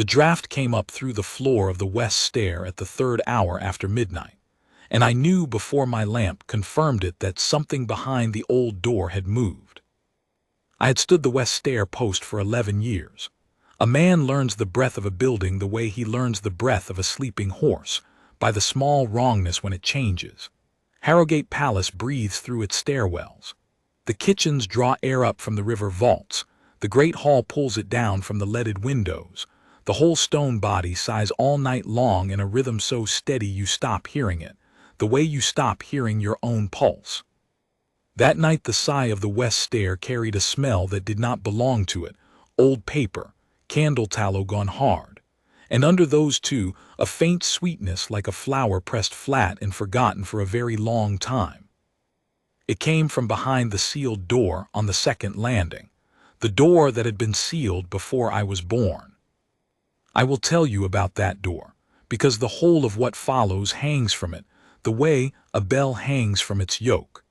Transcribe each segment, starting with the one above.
The draft came up through the floor of the west stair at the 3rd hour after midnight, and I knew before my lamp confirmed it that something behind the old door had moved. I had stood the west stair post for 11 years. A man learns the breadth of a building the way he learns the breadth of a sleeping horse, by the small wrongness when it changes. Harrowgate Palace breathes through its stairwells. The kitchens draw air up from the river vaults. The great hall pulls it down from the leaded windows. The whole stone body sighs all night long in a rhythm so steady you stop hearing it, the way you stop hearing your own pulse. That night the sigh of the west stair carried a smell that did not belong to it, old paper, candle tallow gone hard, and under those two, a faint sweetness like a flower pressed flat and forgotten for a very long time. It came from behind the sealed door on the 2nd landing, the door that had been sealed before I was born. I will tell you about that door, because the whole of what follows hangs from it, the way a bell hangs from its yoke.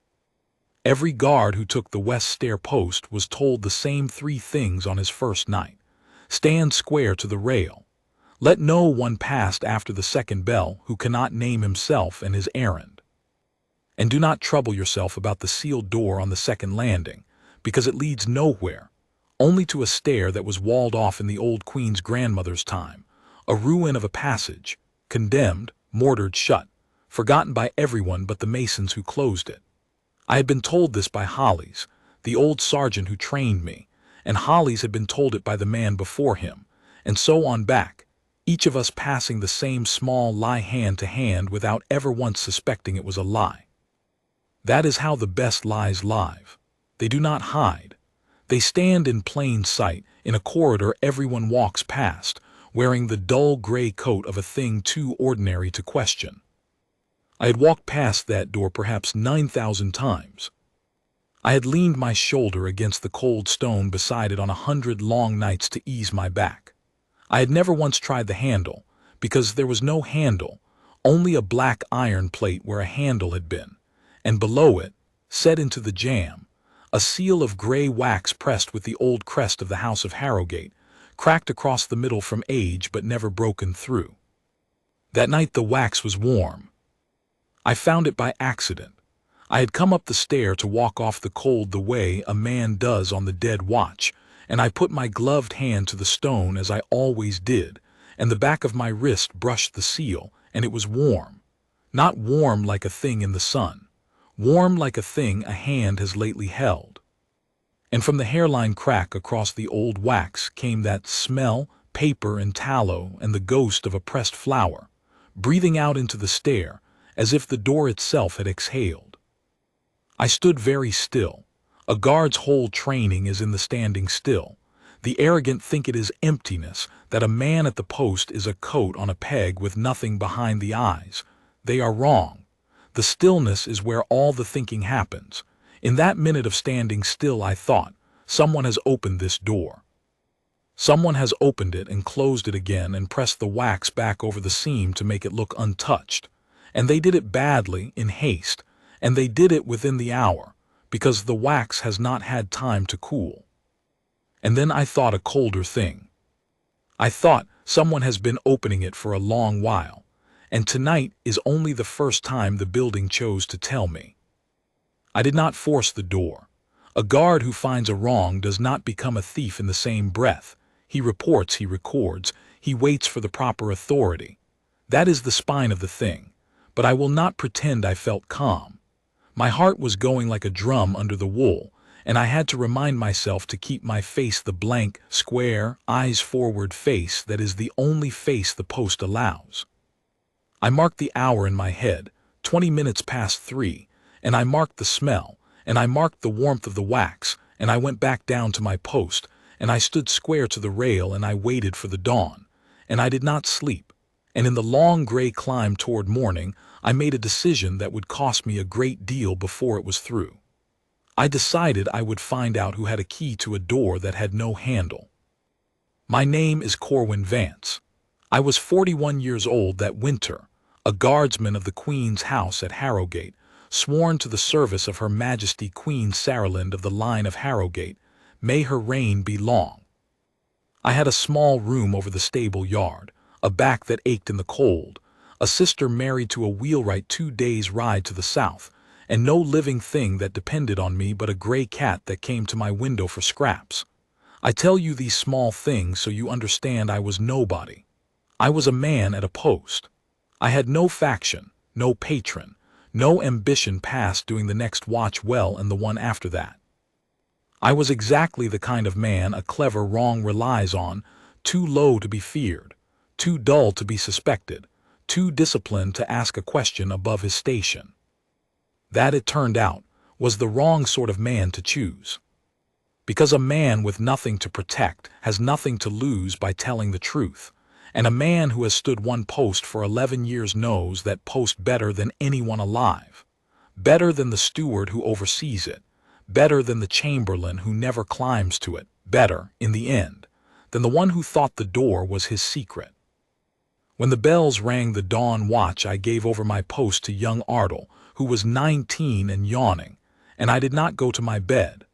Every guard who took the west stair post was told the same 3 things on his first night. Stand square to the rail. Let no one pass after the 2nd bell who cannot name himself and his errand. And do not trouble yourself about the sealed door on the 2nd landing, because it leads nowhere, only to a stair that was walled off in the old queen's grandmother's time, a ruin of a passage, condemned, mortared shut, forgotten by everyone but the masons who closed it. I had been told this by Hollies, the old sergeant who trained me, and Hollies had been told it by the man before him, and so on back, each of us passing the same small lie hand to hand without ever once suspecting it was a lie. That is how the best lies live. They do not hide. They stand in plain sight in a corridor everyone walks past, wearing the dull gray coat of a thing too ordinary to question. I had walked past that door perhaps 9,000 times. I had leaned my shoulder against the cold stone beside it on 100 long nights to ease my back. I had never once tried the handle, because there was no handle, only a black iron plate where a handle had been, and below it, set into the jamb, a seal of gray wax pressed with the old crest of the House of Harrowgate, cracked across the middle from age but never broken through. That night the wax was warm. I found it by accident. I had come up the stair to walk off the cold the way a man does on the dead watch, and I put my gloved hand to the stone as I always did, and the back of my wrist brushed the seal, and it was warm. Not warm like a thing in the sun. Warm like a thing a hand has lately held. And from the hairline crack across the old wax came that smell, paper and tallow and the ghost of a pressed flower, breathing out into the stair, as if the door itself had exhaled. I stood very still. A guard's whole training is in the standing still. The arrogant think it is emptiness, that a man at the post is a coat on a peg with nothing behind the eyes. They are wrong. The stillness is where all the thinking happens. In that minute of standing still I thought, someone has opened this door. Someone has opened it and closed it again and pressed the wax back over the seam to make it look untouched. And they did it badly, in haste, and they did it within the hour, because the wax has not had time to cool. And then I thought a colder thing. I thought someone has been opening it for a long while, and tonight is only the first time the building chose to tell me. I did not force the door. A guard who finds a wrong does not become a thief in the same breath. He reports, he records, he waits for the proper authority. That is the spine of the thing, but I will not pretend I felt calm. My heart was going like a drum under the wool, and I had to remind myself to keep my face the blank, square, eyes-forward face that is the only face the post allows. I marked the hour in my head, 20 minutes past 3, and I marked the smell, and I marked the warmth of the wax, and I went back down to my post, and I stood square to the rail, and I waited for the dawn, and I did not sleep, and in the long gray climb toward morning, I made a decision that would cost me a great deal before it was through. I decided I would find out who had a key to a door that had no handle. My name is Corwin Vance. I was 41 years old that winter, a guardsman of the Queen's house at Harrowgate, sworn to the service of Her Majesty Queen Saralind of the line of Harrowgate. May her reign be long. I had a small room over the stable yard, a back that ached in the cold, a sister married to a wheelwright 2 days' ride to the south, and no living thing that depended on me but a gray cat that came to my window for scraps. I tell you these small things so you understand I was nobody. I was a man at a post. I had no faction, no patron, no ambition past doing the next watch well and the one after that. I was exactly the kind of man a clever wrong relies on, too low to be feared, too dull to be suspected, too disciplined to ask a question above his station. That, it turned out, was the wrong sort of man to choose. Because a man with nothing to protect has nothing to lose by telling the truth, and a man who has stood one post for 11 years knows that post better than anyone alive, better than the steward who oversees it, better than the chamberlain who never climbs to it, better, in the end, than the one who thought the door was his secret. When the bells rang the dawn watch, I gave over my post to young Ardle, who was 19 and yawning, and I did not go to my bed.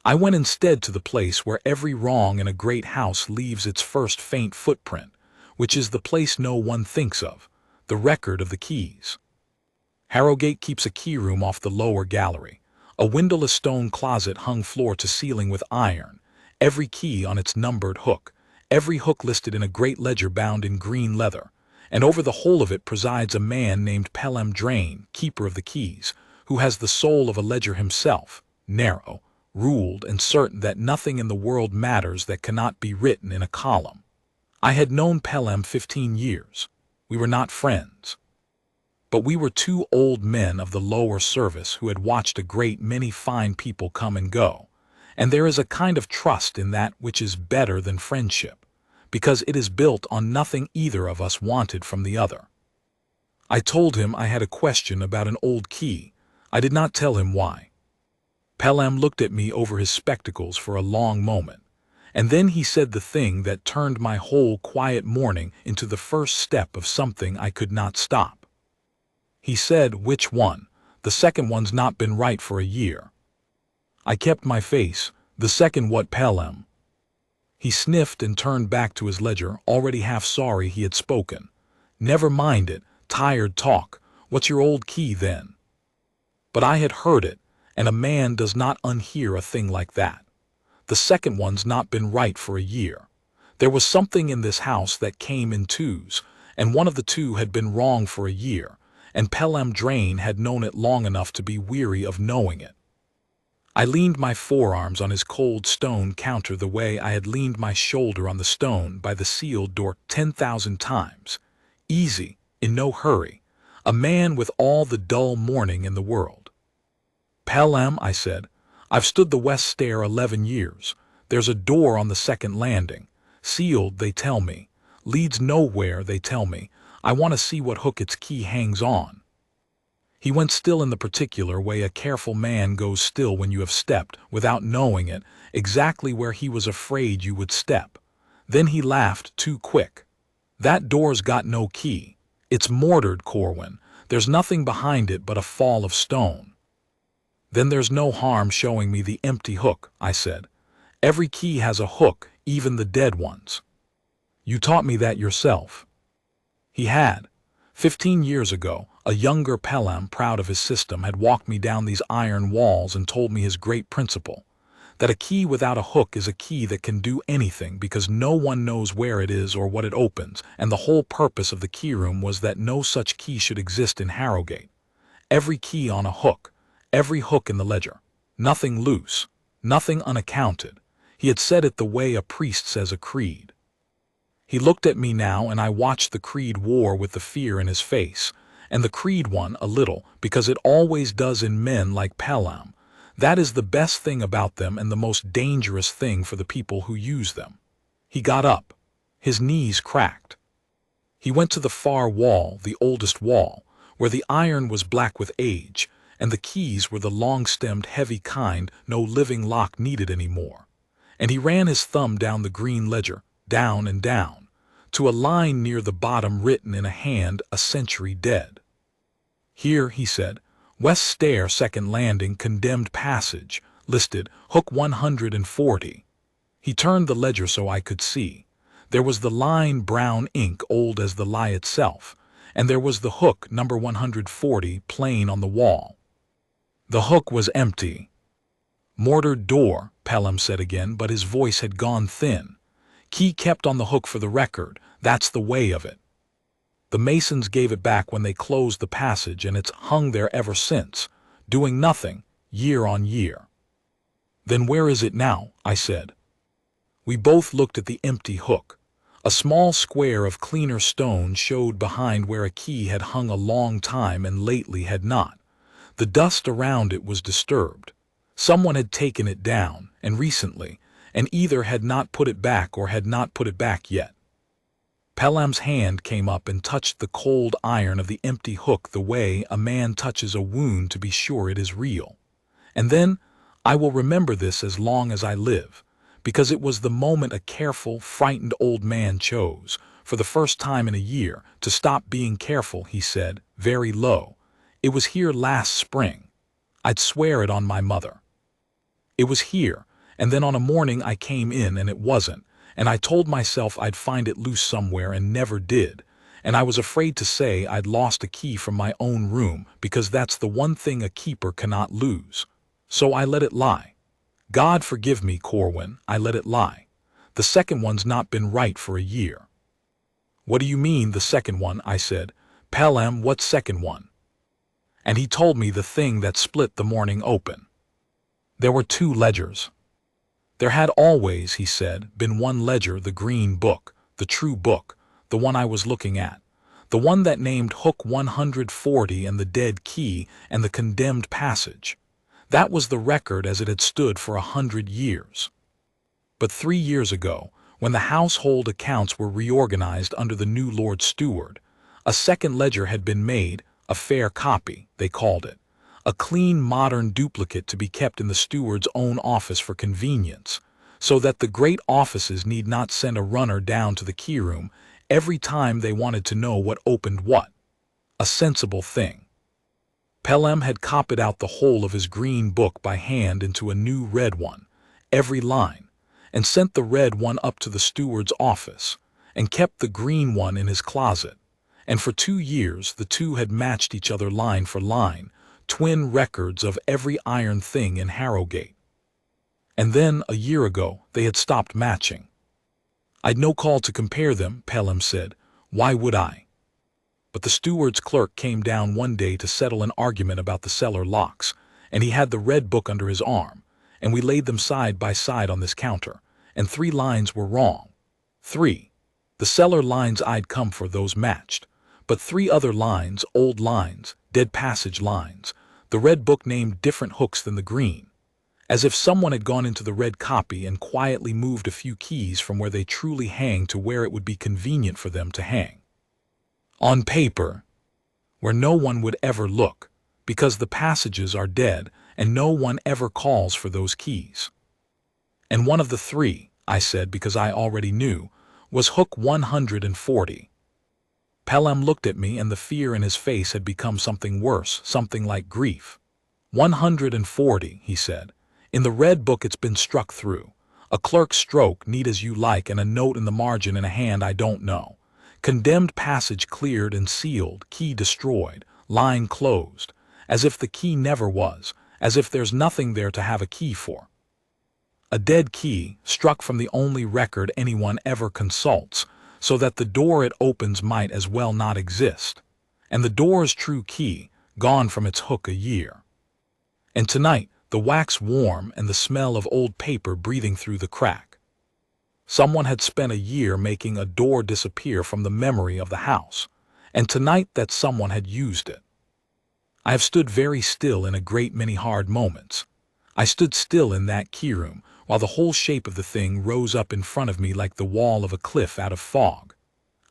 I went instead to the place where every wrong in a great house leaves its first faint footprint, which is the place no one thinks of, the record of the keys. Harrowgate keeps a key room off the lower gallery, a windowless stone closet hung floor to ceiling with iron, every key on its numbered hook, every hook listed in a great ledger bound in green leather, and over the whole of it presides a man named Pelham Drain, keeper of the keys, who has the soul of a ledger himself, narrow, ruled, and certain that nothing in the world matters that cannot be written in a column. I had known Pelham 15 years. We were not friends. But we were two old men of the lower service who had watched a great many fine people come and go, and there is a kind of trust in that which is better than friendship, because it is built on nothing either of us wanted from the other. I told him I had a question about an old key. I did not tell him why. Pelham looked at me over his spectacles for a long moment, and then he said the thing that turned my whole quiet morning into the first step of something I could not stop. He said, "Which one? The second one's not been right for a year." I kept my face. "The second what, Pelham?" He sniffed and turned back to his ledger, already half sorry he had spoken. "Never mind it. Tired talk. What's your old key, then?" But I had heard it, and a man does not unhear a thing like that. The second one's not been right for a year. There was something in this house that came in twos, and one of the two had been wrong for a year, and Pelham Drain had known it long enough to be weary of knowing it. I leaned my forearms on his cold stone counter the way I had leaned my shoulder on the stone by the sealed door 10,000 times. Easy, in no hurry, a man with all the dull morning in the world. "Pelham," I said, "I've stood the west stair 11 years. There's a door on the second landing. Sealed, they tell me. Leads nowhere, they tell me. I want to see what hook its key hangs on." He went still in the particular way a careful man goes still when you have stepped, without knowing it, exactly where he was afraid you would step. Then he laughed too quick. "That door's got no key. It's mortared, Corwin. There's nothing behind it but a fall of stone." "Then there's no harm showing me the empty hook," I said. "Every key has a hook, even the dead ones." "You taught me that yourself." He had. 15 years ago, a younger Pelham, proud of his system, had walked me down these iron walls and told me his great principle, that a key without a hook is a key that can do anything because no one knows where it is or what it opens, and the whole purpose of the keyroom was that no such key should exist in Harrowgate. Every key on a hook, every hook in the ledger, nothing loose, nothing unaccounted. He had said it the way a priest says a creed. He looked at me now, and I watched the creed war with the fear in his face, and the creed won a little, because it always does in men like Pelham. That is the best thing about them and the most dangerous thing for the people who use them. He got up. His knees cracked. He went to the far wall, the oldest wall, where the iron was black with age, and the keys were the long-stemmed, heavy kind no living lock needed any more. And he ran his thumb down the green ledger, down and down, to a line near the bottom written in a hand a century dead. "Here," he said, "West Stair, second landing, condemned passage, listed, hook 140. He turned the ledger so I could see. There was the line brown ink old as the lie itself, and there was the hook number 140 plain on the wall. The hook was empty. "Mortared door," Pelham said again, but his voice had gone thin. "Key kept on the hook for the record, that's the way of it. The masons gave it back when they closed the passage, and it's hung there ever since, doing nothing, year on year." "Then where is it now?" I said. We both looked at the empty hook. A small square of cleaner stone showed behind where a key had hung a long time and lately had not. The dust around it was disturbed. Someone had taken it down, and recently, and either had not put it back or had not put it back yet. Pelham's hand came up and touched the cold iron of the empty hook the way a man touches a wound to be sure it is real. And then, I will remember this as long as I live, because it was the moment a careful, frightened old man chose, for the first time in a year, to stop being careful, he said, very low. "It was here last spring. I'd swear it on my mother. It was here, and then on a morning I came in and it wasn't, and I told myself I'd find it loose somewhere and never did, and I was afraid to say I'd lost a key from my own room because that's the one thing a keeper cannot lose. So I let it lie. God forgive me, Corwin, I let it lie. The second one's not been right for a year." "What do you mean, the second one?" I said. "Pelham, what second one?" And he told me the thing that split the morning open. There were two ledgers. There had always, he said, been one ledger, the green book, the true book, the one I was looking at, the one that named Hook 140 and the dead key and the condemned passage. That was the record as it had stood for 100 years. But 3 years ago, when the household accounts were reorganized under the new Lord Steward, a second ledger had been made, a fair copy, they called it, a clean modern duplicate to be kept in the steward's own office for convenience, so that the great offices need not send a runner down to the keyroom every time they wanted to know what opened what. A sensible thing. Pelham had copied out the whole of his green book by hand into a new red one, every line, and sent the red one up to the steward's office, and kept the green one in his closet, and for 2 years the two had matched each other line for line, twin records of every iron thing in Harrowgate. And then, a year ago, they had stopped matching. "I'd no call to compare them," Pelham said. "Why would I?" But the steward's clerk came down one day to settle an argument about the cellar locks, and he had the red book under his arm, and we laid them side by side on this counter, and 3 lines were wrong. 3. The cellar lines I'd come for, those matched, but 3 other lines, old lines, dead passage lines, the red book named different hooks than the green, as if someone had gone into the red copy and quietly moved a few keys from where they truly hang to where it would be convenient for them to hang. On paper, where no one would ever look, because the passages are dead and no one ever calls for those keys. And one of the 3, I said because I already knew, was Hook 140. Pelham looked at me and the fear in his face had become something worse, something like grief. 140, he said. In the red book it's been struck through. A clerk's stroke, neat as you like, and a note in the margin in a hand I don't know. Condemned passage cleared and sealed, key destroyed, line closed, as if the key never was, as if there's nothing there to have a key for. A dead key, struck from the only record anyone ever consults, so that the door it opens might as well not exist, and the door's true key, gone from its hook a year. And tonight, the wax warm and the smell of old paper breathing through the crack. Someone had spent a year making a door disappear from the memory of the house, and tonight that someone had used it. I have stood very still in a great many hard moments. I stood still in that keyroom, while the whole shape of the thing rose up in front of me like the wall of a cliff out of fog.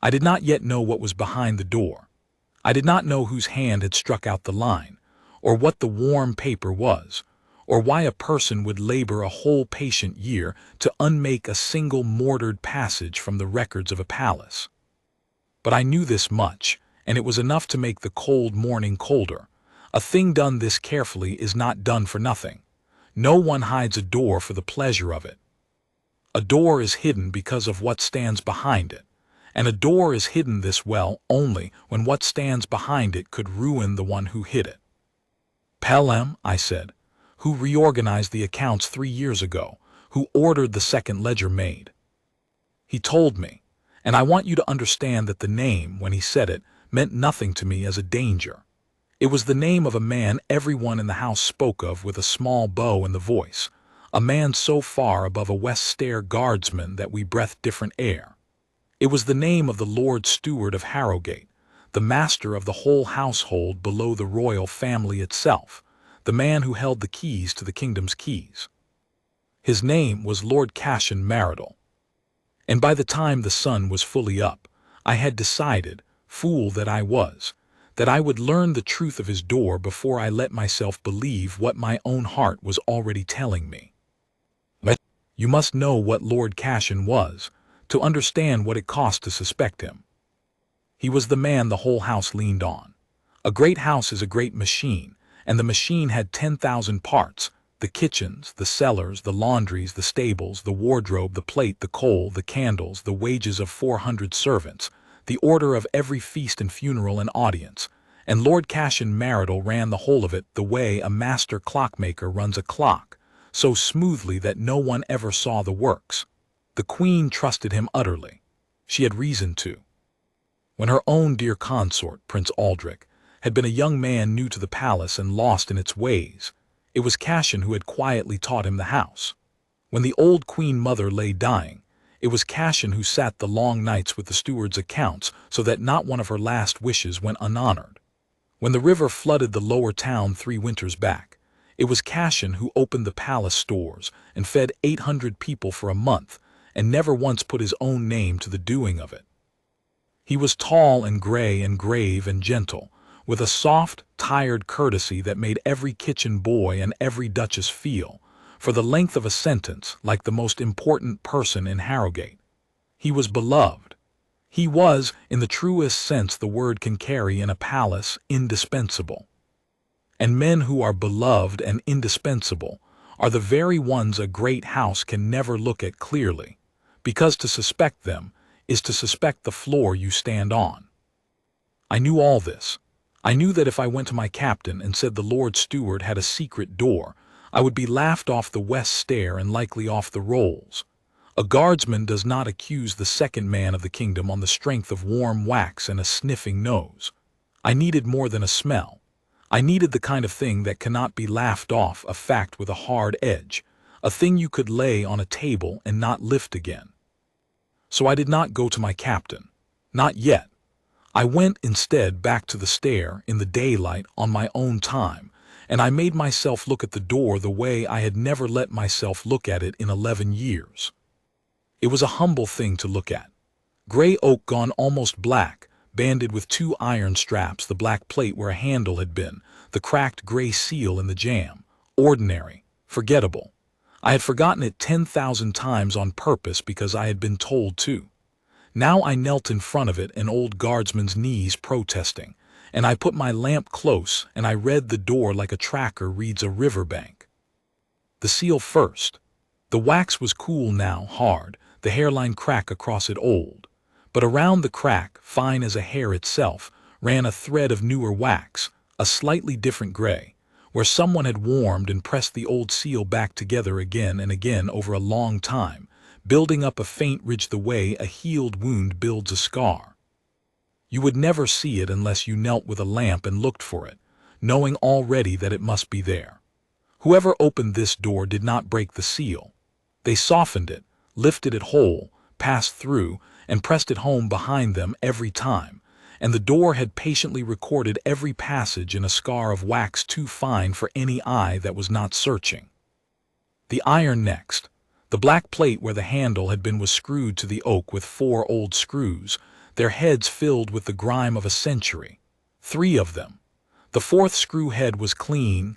I did not yet know what was behind the door. I did not know whose hand had struck out the line, or what the warm paper was, or why a person would labor a whole patient year to unmake a single mortared passage from the records of a palace. But I knew this much, and it was enough to make the cold morning colder. A thing done this carefully is not done for nothing. No one hides a door for the pleasure of it. A door is hidden because of what stands behind it, and a door is hidden this well only when what stands behind it could ruin the one who hid it. Pelham, I said, who reorganized the accounts 3 years ago, who ordered the second ledger made. He told me, and I want you to understand that the name, when he said it, meant nothing to me as a danger. It was the name of a man everyone in the house spoke of with a small bow in the voice, a man so far above a West Stair guardsman that we breathed different air. It was the name of the Lord Steward of Harrowgate, the master of the whole household below the royal family itself, the man who held the keys to the kingdom's keys. His name was Lord Cashin Marital. And by the time the sun was fully up, I had decided, fool that I was, that I would learn the truth of his door before I let myself believe what my own heart was already telling me. But you must know what Lord Cashin was, to understand what it cost to suspect him. He was the man the whole house leaned on. A great house is a great machine, and the machine had 10,000 parts, the kitchens, the cellars, the laundries, the stables, the wardrobe, the plate, the coal, the candles, the wages of 400 servants, the order of every feast and funeral and audience, and Lord Cashin Marital ran the whole of it the way a master clockmaker runs a clock, so smoothly that no one ever saw the works. The Queen trusted him utterly. She had reason to. When her own dear consort, Prince Aldrich, had been a young man new to the palace and lost in its ways, it was Cashin who had quietly taught him the house. When the old Queen Mother lay dying, it was Cashin who sat the long nights with the steward's accounts so that not one of her last wishes went unhonored. When the river flooded the lower town 3 winters back, it was Cashin who opened the palace stores and fed 800 people for a month and never once put his own name to the doing of it. He was tall and gray and grave and gentle, with a soft, tired courtesy that made every kitchen boy and every duchess feel, for the length of a sentence, like the most important person in Harrowgate. He was beloved. He was, in the truest sense the word can carry in a palace, indispensable. And men who are beloved and indispensable are the very ones a great house can never look at clearly, because to suspect them is to suspect the floor you stand on. I knew all this. I knew that if I went to my captain and said the Lord Steward had a secret door, I would be laughed off the West Stair and likely off the rolls. A guardsman does not accuse the second man of the kingdom on the strength of warm wax and a sniffing nose. I needed more than a smell. I needed the kind of thing that cannot be laughed off, a fact with a hard edge, a thing you could lay on a table and not lift again. So I did not go to my captain. Not yet. I went instead back to the stair in the daylight on my own time, and I made myself look at the door the way I had never let myself look at it in 11 years. It was a humble thing to look at. Gray oak gone almost black, banded with 2 iron straps, the black plate where a handle had been, the cracked gray seal in the jamb. Ordinary, forgettable. I had forgotten it 10,000 times on purpose because I had been told to. Now I knelt in front of it, an old guardsman's knees protesting, and I put my lamp close and I read the door like a tracker reads a riverbank. The seal first. The wax was cool now, hard, the hairline crack across it old. But around the crack, fine as a hair itself, ran a thread of newer wax, a slightly different gray, where someone had warmed and pressed the old seal back together again and again over a long time, building up a faint ridge the way a healed wound builds a scar. You would never see it unless you knelt with a lamp and looked for it, knowing already that it must be there. Whoever opened this door did not break the seal. They softened it, lifted it whole, passed through, and pressed it home behind them every time, and the door had patiently recorded every passage in a scar of wax too fine for any eye that was not searching. The iron next. The black plate where the handle had been was screwed to the oak with 4 old screws, their heads filled with the grime of a century. 3 of them. The 4th screw head was clean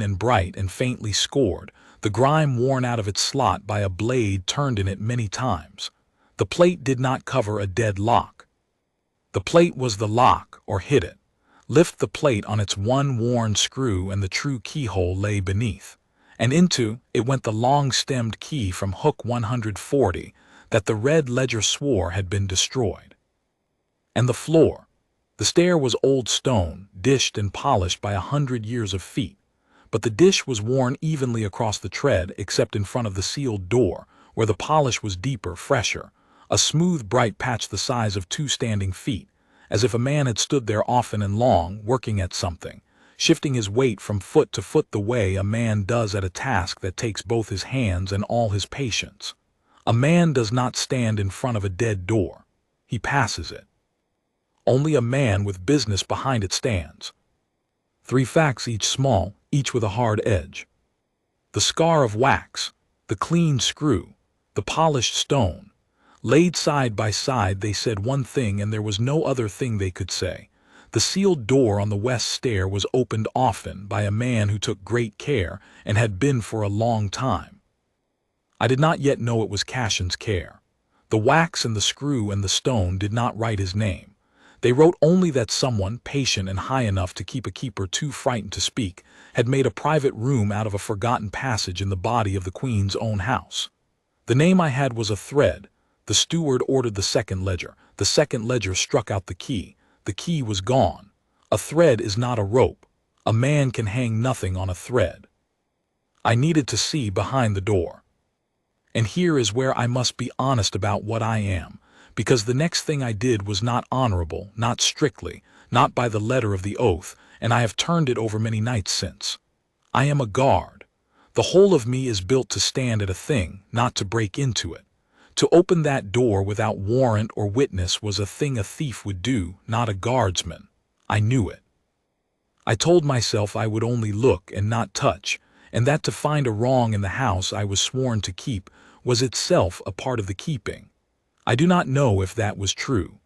and bright and faintly scored, the grime worn out of its slot by a blade turned in it many times. The plate did not cover a dead lock. The plate was the lock, or hid it. Lift the plate on its one worn screw and the true keyhole lay beneath. and into it went the long-stemmed key from hook 140 that the red ledger swore had been destroyed. And the floor. The stair was old stone, dished and polished by 100 years of feet, but the dish was worn evenly across the tread except in front of the sealed door, where the polish was deeper, fresher, a smooth bright patch the size of 2 standing feet, as if a man had stood there often and long, working at something, shifting his weight from foot to foot the way a man does at a task that takes both his hands and all his patience. A man does not stand in front of a dead door. He passes it. Only a man with business behind it stands. 3 facts, each small, each with a hard edge. The scar of wax, the clean screw, the polished stone. Laid side by side, they said one thing, and there was no other thing they could say. The sealed door on the west stair was opened often by a man who took great care and had been for a long time. I did not yet know it was Cashin's care. The wax and the screw and the stone did not write his name. They wrote only that someone, patient and high enough to keep a keeper too frightened to speak, had made a private room out of a forgotten passage in the body of the Queen's own house. The name I had was a thread. The steward ordered the second ledger. The second ledger struck out the key. The key was gone. A thread is not a rope. A man can hang nothing on a thread. I needed to see behind the door. And here is where I must be honest about what I am, because the next thing I did was not honorable, not strictly, not by the letter of the oath, and I have turned it over many nights since. I am a guard. The whole of me is built to stand at a thing, not to break into it. To open that door without warrant or witness was a thing a thief would do, not a guardsman. I knew it. I told myself I would only look and not touch, and that to find a wrong in the house I was sworn to keep was itself a part of the keeping. I do not know if that was true.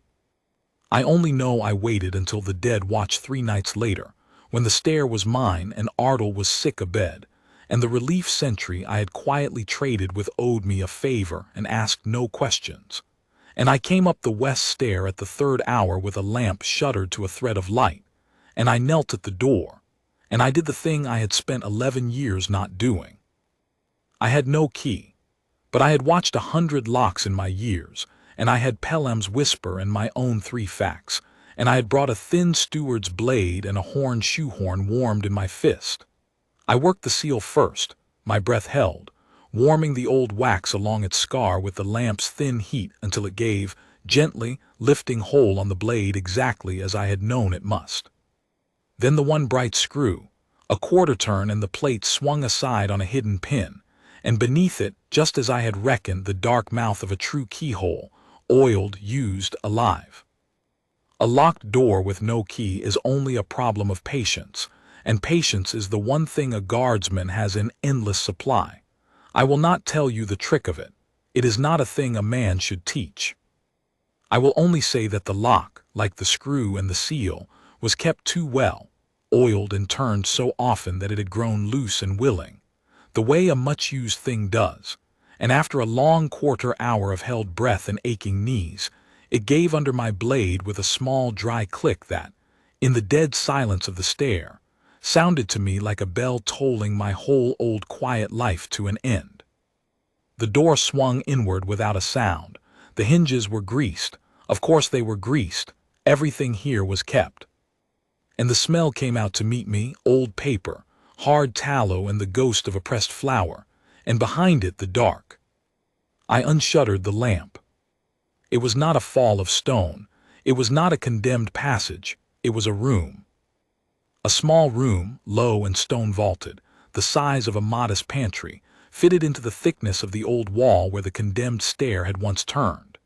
I only know I waited until the dead watch 3 nights later, when the stair was mine and Ardle was sick abed, and the relief sentry I had quietly traded with owed me a favor and asked no questions. And I came up the west stair at the 3rd hour with a lamp shuttered to a thread of light, and I knelt at the door, and I did the thing I had spent 11 years not doing. I had no key, but I had watched 100 locks in my years, and I had Pelham's whisper and my own 3 facts, and I had brought a thin steward's blade and a horn shoehorn warmed in my fist. I worked the seal first, my breath held, warming the old wax along its scar with the lamp's thin heat until it gave, gently lifting hole on the blade exactly as I had known it must. Then the one bright screw, a quarter turn, and the plate swung aside on a hidden pin, and beneath it, just as I had reckoned, the dark mouth of a true keyhole, oiled, used, alive. A locked door with no key is only a problem of patience, and patience is the one thing a guardsman has in endless supply. I will not tell you the trick of it. It is not a thing a man should teach. I will only say that the lock, like the screw and the seal, was kept too well, oiled and turned so often that it had grown loose and willing, the way a much-used thing does, and after a long quarter hour of held breath and aching knees, it gave under my blade with a small dry click that, in the dead silence of the stair, sounded to me like a bell tolling my whole old quiet life to an end. The door swung inward without a sound. The hinges were greased. Of course they were greased. Everything here was kept. And the smell came out to meet me, old paper, hard tallow, and the ghost of a pressed flower, and behind it the dark. I unshuttered the lamp. It was not a fall of stone. It was not a condemned passage. It was a room. A small room, low and stone-vaulted, the size of a modest pantry, fitted into the thickness of the old wall where the condemned stair had once turned.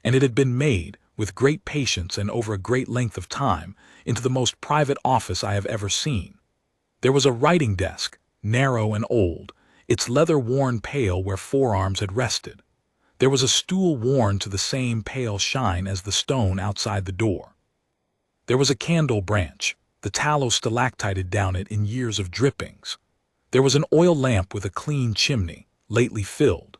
And it had been made, with great patience and over a great length of time, into the most private office I have ever seen. There was a writing desk, narrow and old, its leather worn pale where forearms had rested. There was a stool worn to the same pale shine as the stone outside the door. There was a candle branch, the tallow stalactited down it in years of drippings. There was an oil lamp with a clean chimney, lately filled.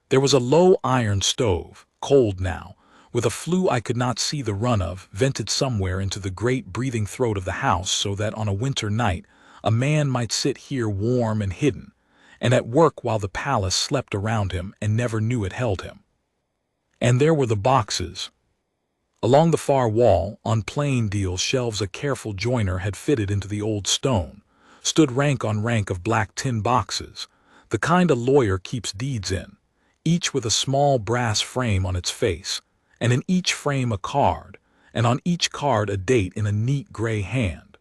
There was a low iron stove, cold now, with a flue I could not see the run of, vented somewhere into the great breathing throat of the house so that on a winter night a man might sit here warm and hidden, and at work while the palace slept around him and never knew it held him. And there were the boxes. Along the far wall, on plain deal shelves a careful joiner had fitted into the old stone, stood rank on rank of black tin boxes, the kind a lawyer keeps deeds in, each with a small brass frame on its face, and in each frame a card, and on each card a date in a neat gray hand.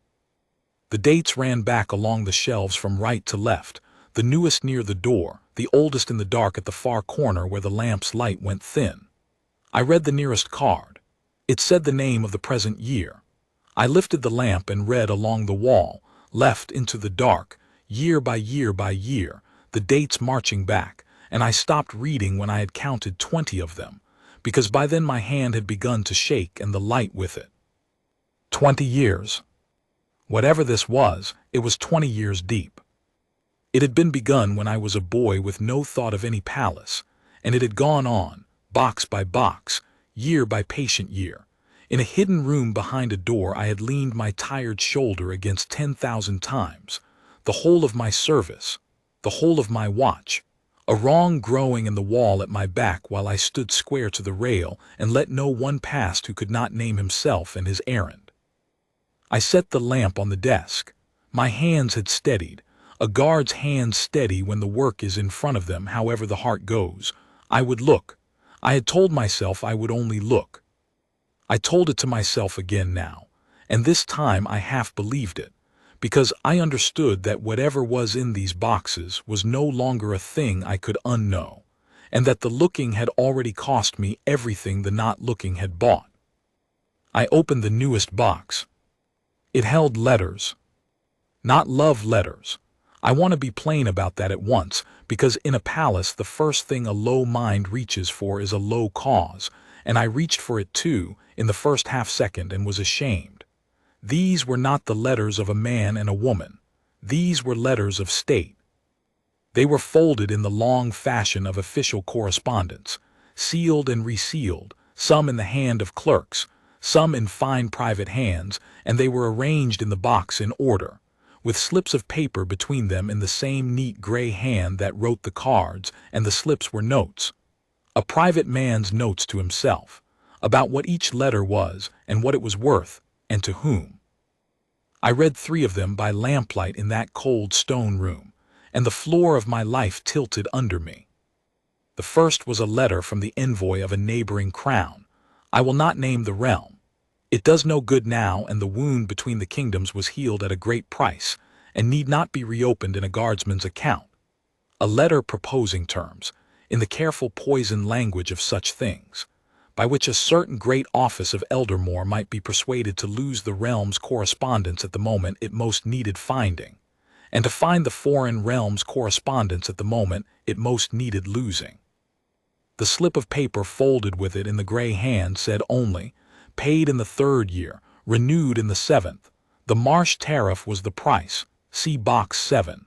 The dates ran back along the shelves from right to left, the newest near the door, the oldest in the dark at the far corner where the lamp's light went thin. I read the nearest card. It said the name of the present year. I lifted the lamp and read along the wall, left into the dark, year by year by year, the dates marching back, and I stopped reading when I had counted 20 of them, because by then my hand had begun to shake and the light with it. 20 years. Whatever this was, it was 20 years deep. It had been begun when I was a boy with no thought of any palace, and it had gone on, box by box, year by patient year. In a hidden room behind a door I had leaned my tired shoulder against 10,000 times, the whole of my service, the whole of my watch, a wrong growing in the wall at my back while I stood square to the rail and let no one pass who could not name himself and his errand. I set the lamp on the desk. My hands had steadied. A guard's hands steady when the work is in front of them, however the heart goes. I would look. I had told myself I would only look. I told it to myself again now, and this time I half believed it, because I understood that whatever was in these boxes was no longer a thing I could unknow, and that the looking had already cost me everything the not looking had bought. I opened the newest box. It held letters. Not love letters. I want to be plain about that at once, because in a palace the first thing a low mind reaches for is a low cause, and I reached for it too, in the first half-second, and was ashamed. These were not the letters of a man and a woman. These were letters of state. They were folded in the long fashion of official correspondence, sealed and resealed, some in the hand of clerks, some in fine private hands, and they were arranged in the box in order, with slips of paper between them in the same neat gray hand that wrote the cards, and the slips were notes. A private man's notes to himself, about what each letter was and what it was worth, and to whom. I read 3 of them by lamplight in that cold stone room, and the floor of my life tilted under me. The first was a letter from the envoy of a neighboring crown. I will not name the realm. It does no good now, and the wound between the kingdoms was healed at a great price, and need not be reopened in a guardsman's account. A letter proposing terms, in the careful poisoned language of such things, by which a certain great office of Eldermoor might be persuaded to lose the realm's correspondence at the moment it most needed finding, and to find the foreign realm's correspondence at the moment it most needed losing. The slip of paper folded with it in the gray hand said only, paid in the 3rd year, renewed in the 7th. The marsh tariff was the price, see box 7.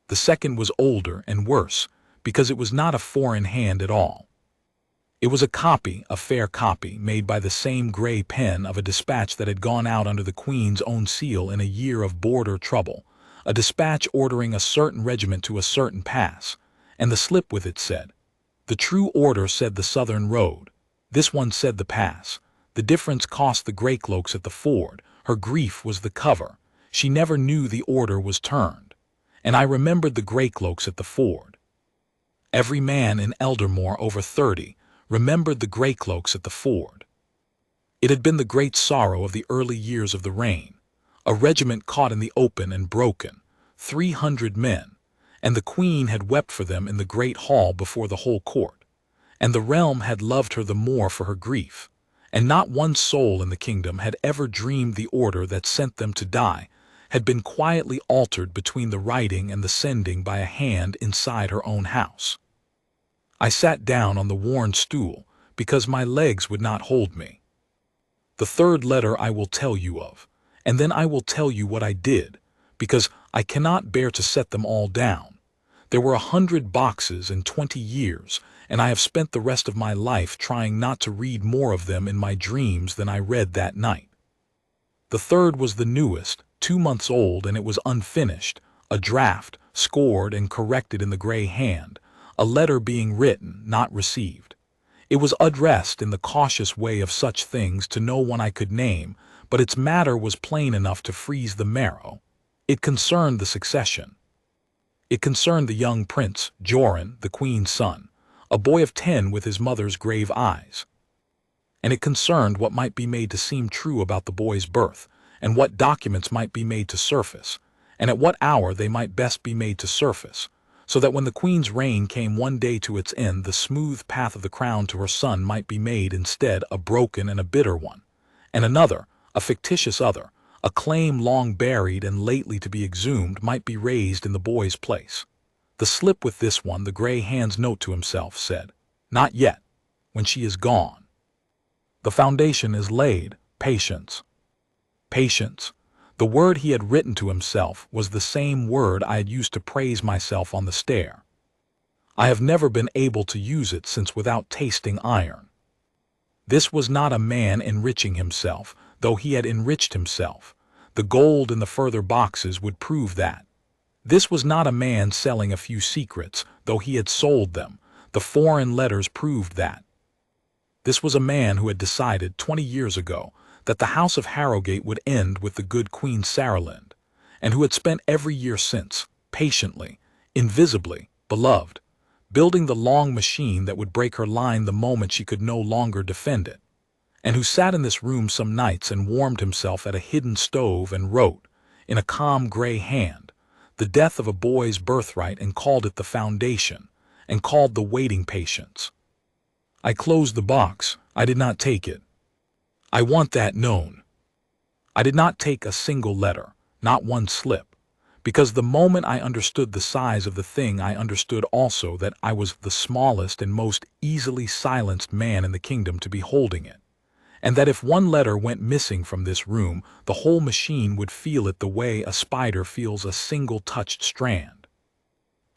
The second was older and worse, because it was not a foreign hand at all. It was a copy, a fair copy, made by the same gray pen of a dispatch that had gone out under the Queen's own seal in a year of border trouble, a dispatch ordering a certain regiment to a certain pass, and the slip with it said, the true order said the southern road, this one said the pass. The difference cost the greycloaks at the ford. Her grief was the cover. She never knew the order was turned. And I remembered the greycloaks at the ford. Every man in Eldermoor over 30 remembered the greycloaks at the ford. It had been the great sorrow of the early years of the reign. A regiment caught in the open and broken, 300 men, and the Queen had wept for them in the great hall before the whole court, and the realm had loved her the more for her grief. And not one soul in the kingdom had ever dreamed the order that sent them to die had been quietly altered between the writing and the sending by a hand inside her own house. I sat down on the worn stool because my legs would not hold me. The 3rd letter I will tell you of, and then I will tell you what I did, because I cannot bear to set them all down. There were 100 boxes in 20 years, and I have spent the rest of my life trying not to read more of them in my dreams than I read that night. The 3rd was the newest, 2 months old, and it was unfinished, a draft, scored and corrected in the gray hand, a letter being written, not received. It was addressed in the cautious way of such things to no one I could name, but its matter was plain enough to freeze the marrow. It concerned the succession. It concerned the young prince, Joran, the queen's son, a boy of 10 with his mother's grave eyes. And it concerned what might be made to seem true about the boy's birth, and what documents might be made to surface, and at what hour they might best be made to surface, so that when the queen's reign came one day to its end, the smooth path of the crown to her son might be made instead a broken and a bitter one, and another, a fictitious other, a claim long buried and lately to be exhumed, might be raised in the boy's place. The slip with this one, the gray hand's note to himself, said, "Not yet, when she is gone. The foundation is laid, patience." Patience. The word he had written to himself was the same word I had used to praise myself on the stair. I have never been able to use it since without tasting iron. This was not a man enriching himself, though he had enriched himself. The gold in the further boxes would prove that. This was not a man selling a few secrets, though he had sold them. The foreign letters proved that. This was a man who had decided 20 years ago that the House of Harrowgate would end with the good Queen Saralind, and who had spent every year since, patiently, invisibly, beloved, building the long machine that would break her line the moment she could no longer defend it, and who sat in this room some nights and warmed himself at a hidden stove and wrote, in a calm gray hand, the death of a boy's birthright, and called it the foundation, and called the waiting patience. I closed the box. I did not take it. I want that known. I did not take a single letter, not one slip, because the moment I understood the size of the thing, I understood also that I was the smallest and most easily silenced man in the kingdom to be holding it, and that if one letter went missing from this room, the whole machine would feel it the way a spider feels a single touched strand.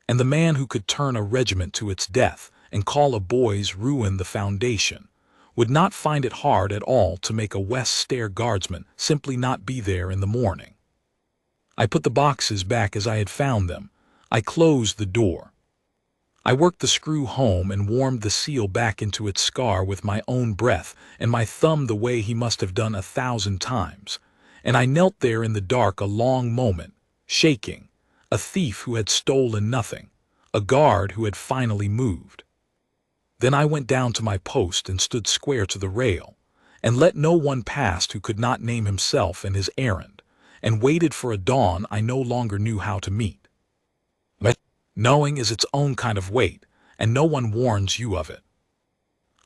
And the man who could turn a regiment to its death and call a boy's ruin the foundation would not find it hard at all to make a West Stair guardsman simply not be there in the morning. I put the boxes back as I had found them. I closed the door. I worked the screw home and warmed the seal back into its scar with my own breath and my thumb, the way he must have done 1,000 times, and I knelt there in the dark a long moment, shaking, a thief who had stolen nothing, a guard who had finally moved. Then I went down to my post and stood square to the rail, and let no one pass who could not name himself and his errand, and waited for a dawn I no longer knew how to meet. But knowing is its own kind of wait, and no one warns you of it.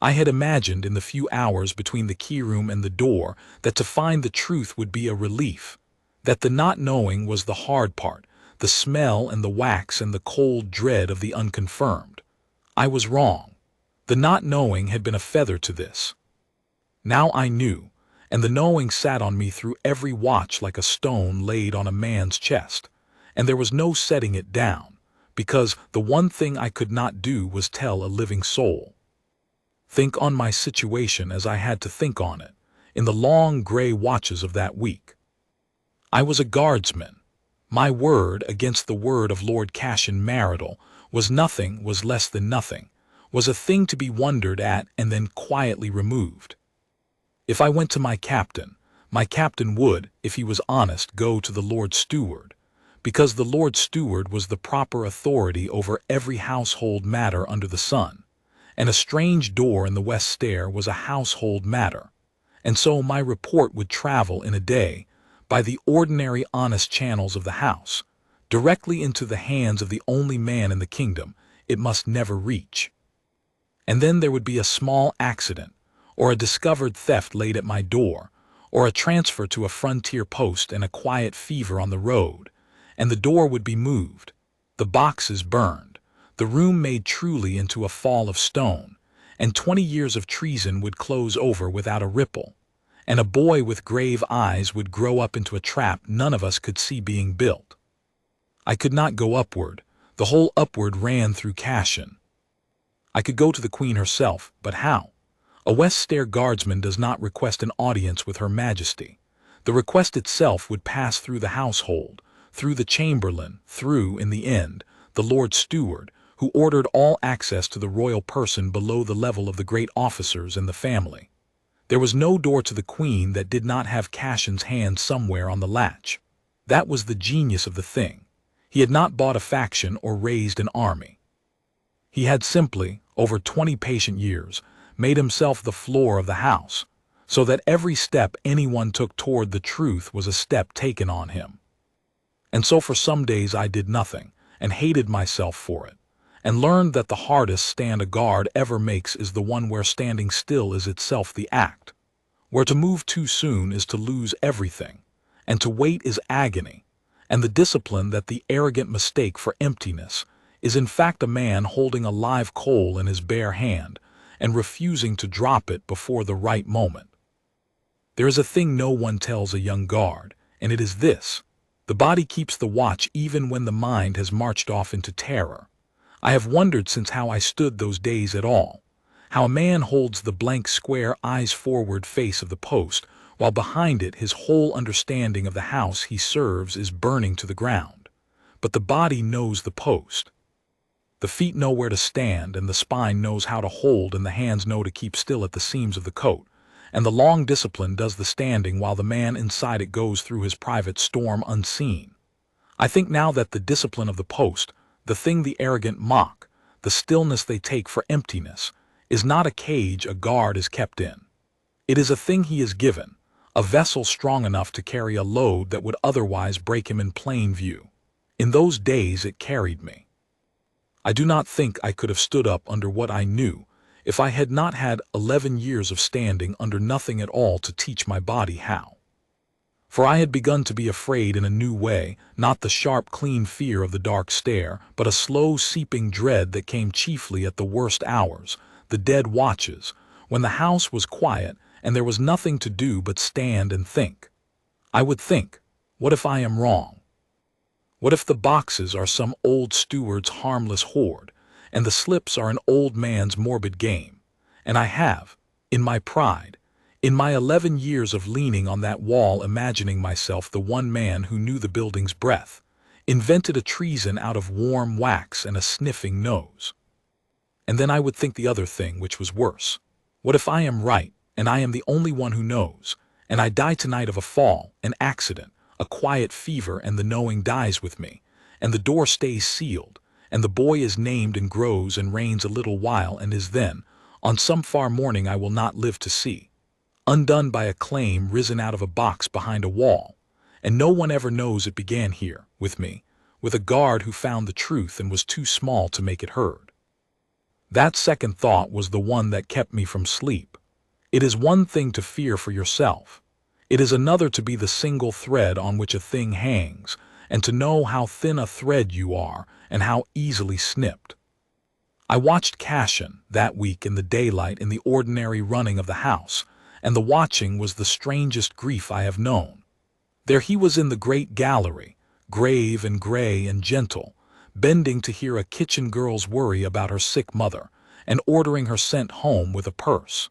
I had imagined in the few hours between the key room and the door that to find the truth would be a relief, that the not knowing was the hard part, the smell and the wax and the cold dread of the unconfirmed. I was wrong. The not knowing had been a feather to this. Now I knew, and the knowing sat on me through every watch like a stone laid on a man's chest, and there was no setting it down, because the one thing I could not do was tell a living soul. Think on my situation as I had to think on it, in the long gray watches of that week. I was a guardsman. My word against the word of Lord Cashin Marital was nothing, was less than nothing, was a thing to be wondered at and then quietly removed. If I went to my captain would, if he was honest, go to the Lord Steward, because the Lord Steward was the proper authority over every household matter under the sun, and a strange door in the West Stair was a household matter, and so my report would travel in a day, by the ordinary honest channels of the house, directly into the hands of the only man in the kingdom it must never reach. And then there would be a small accident, or a discovered theft laid at my door, or a transfer to a frontier post and a quiet fever on the road, and the door would be moved, the boxes burned, the room made truly into a fall of stone, and 20 years of treason would close over without a ripple, and a boy with grave eyes would grow up into a trap none of us could see being built. I could not go upward. The whole upward ran through Cashin. I could go to the Queen herself, but how? A West Stair guardsman does not request an audience with Her Majesty. The request itself would pass through the household, through the chamberlain, through, in the end, the Lord Steward, who ordered all access to the royal person below the level of the great officers and the family. There was no door to the Queen that did not have Cassion's hand somewhere on the latch. That was the genius of the thing. He had not bought a faction or raised an army. He had simply, over 20 patient years, made himself the floor of the house, so that every step anyone took toward the truth was a step taken on him. And so for some days I did nothing, and hated myself for it, and learned that the hardest stand a guard ever makes is the one where standing still is itself the act, where to move too soon is to lose everything, and to wait is agony, and the discipline that the arrogant mistake for emptiness is in fact a man holding a live coal in his bare hand and refusing to drop it before the right moment. There is a thing no one tells a young guard, and it is this: the body keeps the watch even when the mind has marched off into terror. I have wondered since how I stood those days at all, how a man holds the blank square eyes-forward face of the post, while behind it his whole understanding of the house he serves is burning to the ground. But the body knows the post. The feet know where to stand, and the spine knows how to hold, and the hands know to keep still at the seams of the coat, and the long discipline does the standing while the man inside it goes through his private storm unseen. I think now that the discipline of the post, the thing the arrogant mock, the stillness they take for emptiness, is not a cage a guard is kept in. It is a thing he is given, a vessel strong enough to carry a load that would otherwise break him in plain view. In those days it carried me. I do not think I could have stood up under what I knew if I had not had 11 years of standing under nothing at all to teach my body how. For I had begun to be afraid in a new way, not the sharp, clean fear of the dark stair, but a slow, seeping dread that came chiefly at the worst hours, the dead watches, when the house was quiet and there was nothing to do but stand and think. I would think, what if I am wrong? What if the boxes are some old steward's harmless hoard, and the slips are an old man's morbid game, and I have, in my pride, in my 11 years of leaning on that wall imagining myself the one man who knew the building's breath, invented a treason out of warm wax and a sniffing nose? And then I would think the other thing, which was worse. What if I am right, and I am the only one who knows, and I die tonight of a fall, an accident, a quiet fever, and the knowing dies with me, and the door stays sealed, and the boy is named and grows and reigns a little while and is then, on some far morning I will not live to see, undone by a claim risen out of a box behind a wall, and no one ever knows it began here, with me, with a guard who found the truth and was too small to make it heard. That second thought was the one that kept me from sleep. It is one thing to fear for yourself. It is another to be the single thread on which a thing hangs, and to know how thin a thread you are and how easily snipped. I watched Cassion that week in the daylight in the ordinary running of the house, and the watching was the strangest grief I have known. There he was in the great gallery, grave and gray and gentle, bending to hear a kitchen girl's worry about her sick mother, and ordering her sent home with a purse.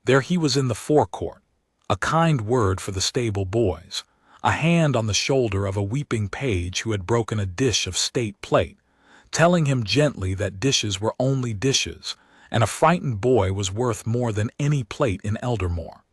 There he was in the forecourt, a kind word for the stable boys, a hand on the shoulder of a weeping page who had broken a dish of state plate, telling him gently that dishes were only dishes, and a frightened boy was worth more than any plate in Eldermoor.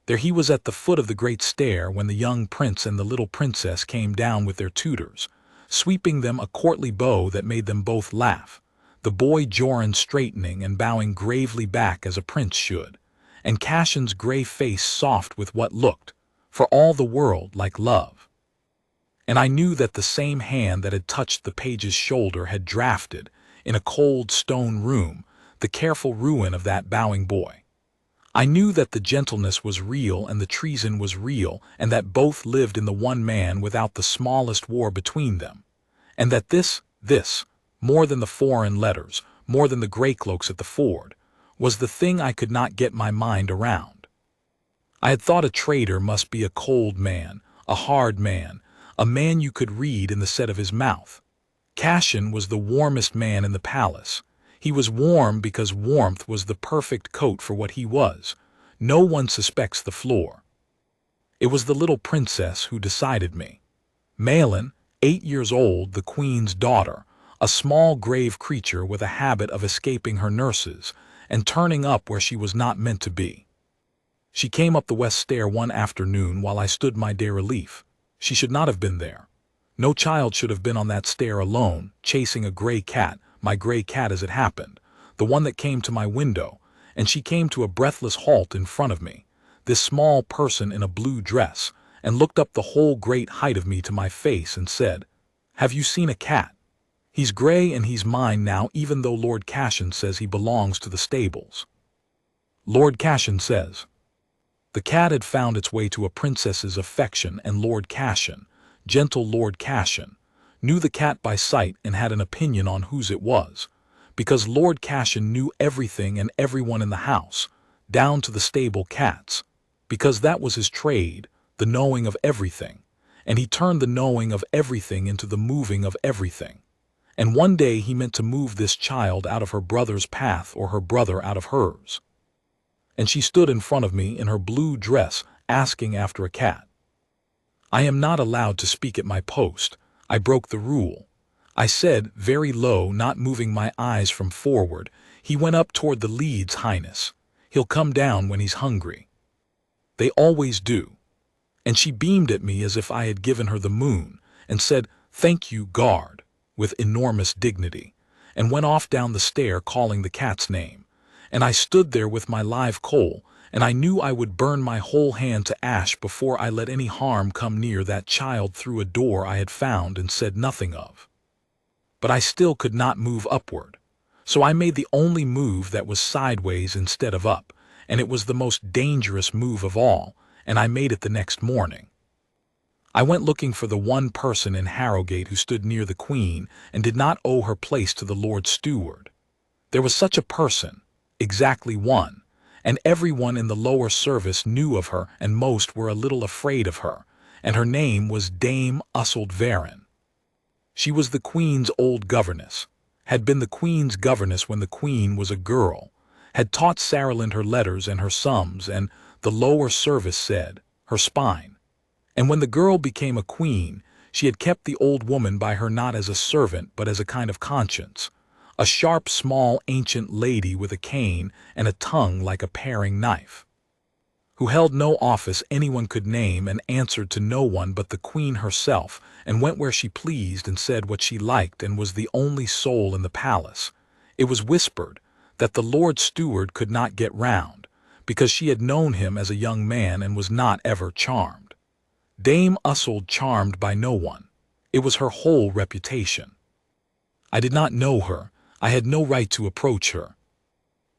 There he was at the foot of the great stair when the young prince and the little princess came down with their tutors, sweeping them a courtly bow that made them both laugh, the boy Joran straightening and bowing gravely back as a prince should, and Cassion's gray face soft with what looked, for all the world, like love. And I knew that the same hand that had touched the page's shoulder had drafted, in a cold stone room, the careful ruin of that bowing boy. I knew that the gentleness was real and the treason was real, and that both lived in the one man without the smallest war between them, and that this, more than the foreign letters, more than the greycloaks at the ford, was the thing I could not get my mind around. I had thought a traitor must be a cold man, a hard man, a man you could read in the set of his mouth. Cassion was the warmest man in the palace. He was warm because warmth was the perfect coat for what he was. No one suspects the floor. It was the little princess who decided me. Malin, 8 years old, the queen's daughter, a small grave creature with a habit of escaping her nurses and turning up where she was not meant to be. She came up the west stair one afternoon while I stood my de relief. She should not have been there. No child should have been on that stair alone, chasing a gray cat, my gray cat as it happened, the one that came to my window, and she came to a breathless halt in front of me, this small person in a blue dress, and looked up the whole great height of me to my face and said, "Have you seen a cat? He's gray and he's mine now, even though Lord Cashin says he belongs to the stables." Lord Cashin says. The cat had found its way to a princess's affection, and Lord Cashin, gentle Lord Cashin, knew the cat by sight and had an opinion on whose it was, because Lord Cashin knew everything and everyone in the house, down to the stable cats, because that was his trade, the knowing of everything, and he turned the knowing of everything into the moving of everything. And one day he meant to move this child out of her brother's path or her brother out of hers. And she stood in front of me in her blue dress asking after a cat. I am not allowed to speak at my post. I broke the rule. I said, very low, not moving my eyes from forward, "He went up toward the Leeds, Highness. He'll come down when he's hungry." They always do. And she beamed at me as if I had given her the moon, and said, "Thank you, guard," with enormous dignity, and went off down the stair calling the cat's name. And I stood there with my live coal, and I knew I would burn my whole hand to ash before I let any harm come near that child through a door I had found and said nothing of. But I still could not move upward, so I made the only move that was sideways instead of up, and it was the most dangerous move of all, and I made it the next morning. I went looking for the one person in Harrowgate who stood near the Queen and did not owe her place to the Lord Steward. There was such a person, exactly one, and everyone in the lower service knew of her, and most were a little afraid of her, and her name was Dame Usselt Varon. She was the Queen's old governess, had been the Queen's governess when the Queen was a girl, had taught Saralind her letters and her sums, and, the lower service said, her spine. And when the girl became a queen, she had kept the old woman by her not as a servant but as a kind of conscience, a sharp, small, ancient lady with a cane and a tongue like a paring knife, who held no office anyone could name and answered to no one but the Queen herself, and went where she pleased and said what she liked, and was the only soul in the palace. It was whispered that the Lord Steward could not get round, because she had known him as a young man and was not ever charmed. Dame Usselt charmed by no one. It was her whole reputation. I did not know her. I had no right to approach her.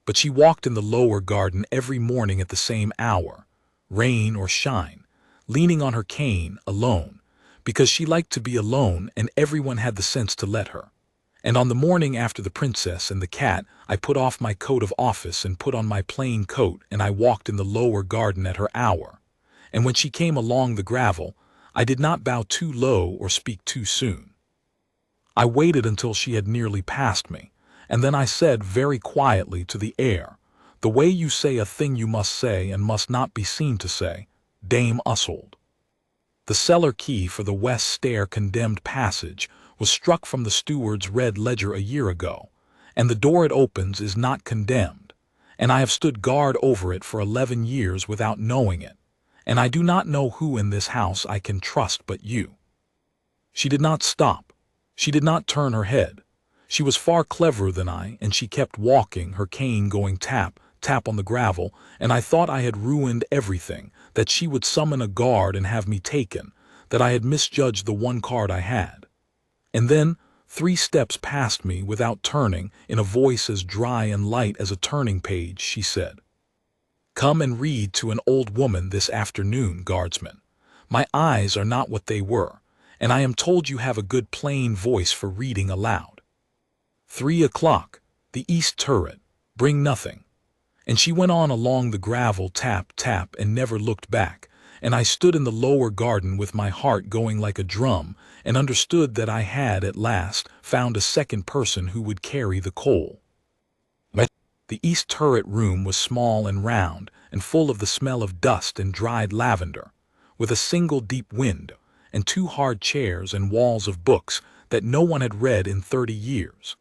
But she walked in the lower garden every morning at the same hour, rain or shine, leaning on her cane, alone, because she liked to be alone and everyone had the sense to let her. And on the morning after the princess and the cat, I put off my coat of office and put on my plain coat, and I walked in the lower garden at her hour. And when she came along the gravel, I did not bow too low or speak too soon. I waited until she had nearly passed me, and then I said very quietly to the air, the way you say a thing you must say and must not be seen to say, "Dame Usselt." The cellar key for the west stair condemned passage was struck from the steward's red ledger a year ago, and the door it opens is not condemned, and I have stood guard over it for 11 years without knowing it, and I do not know who in this house I can trust but you. She did not stop. She did not turn her head. She was far cleverer than I, and she kept walking, her cane going tap, tap on the gravel, and I thought I had ruined everything, that she would summon a guard and have me taken, that I had misjudged the one card I had. And then, 3 steps past me without turning, in a voice as dry and light as a turning page, she said, "Come and read to an old woman this afternoon, guardsman. My eyes are not what they were, and I am told you have a good plain voice for reading aloud. 3 o'clock, the east turret, bring nothing." And she went on along the gravel, tap, tap, and never looked back, and I stood in the lower garden with my heart going like a drum, and understood that I had, at last, found a second person who would carry the coal. The east turret room was small and round, and full of the smell of dust and dried lavender, with a single deep window, and 2 hard chairs and walls of books that no one had read in 30 years.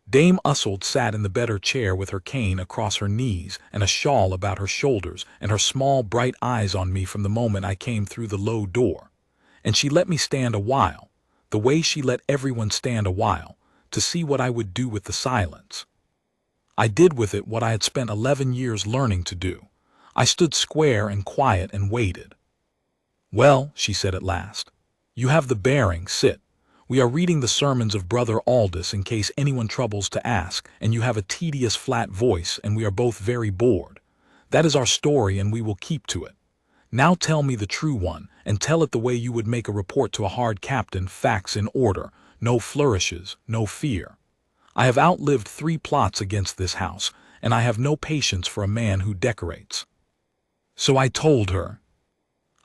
Dame Usselt sat in the better chair with her cane across her knees and a shawl about her shoulders and her small bright eyes on me from the moment I came through the low door. And she let me stand a while, the way she let everyone stand a while, to see what I would do with the silence. I did with it what I had spent 11 years learning to do. I stood square and quiet and waited. "Well," she said at last, "you have the bearing, sit. We are reading the sermons of Brother Aldous in case anyone troubles to ask, and you have a tedious flat voice, and we are both very bored. That is our story, and we will keep to it. Now tell me the true one, and tell it the way you would make a report to a hard captain, facts in order, no flourishes, no fear. I have outlived 3 plots against this house, and I have no patience for a man who decorates." So I told her.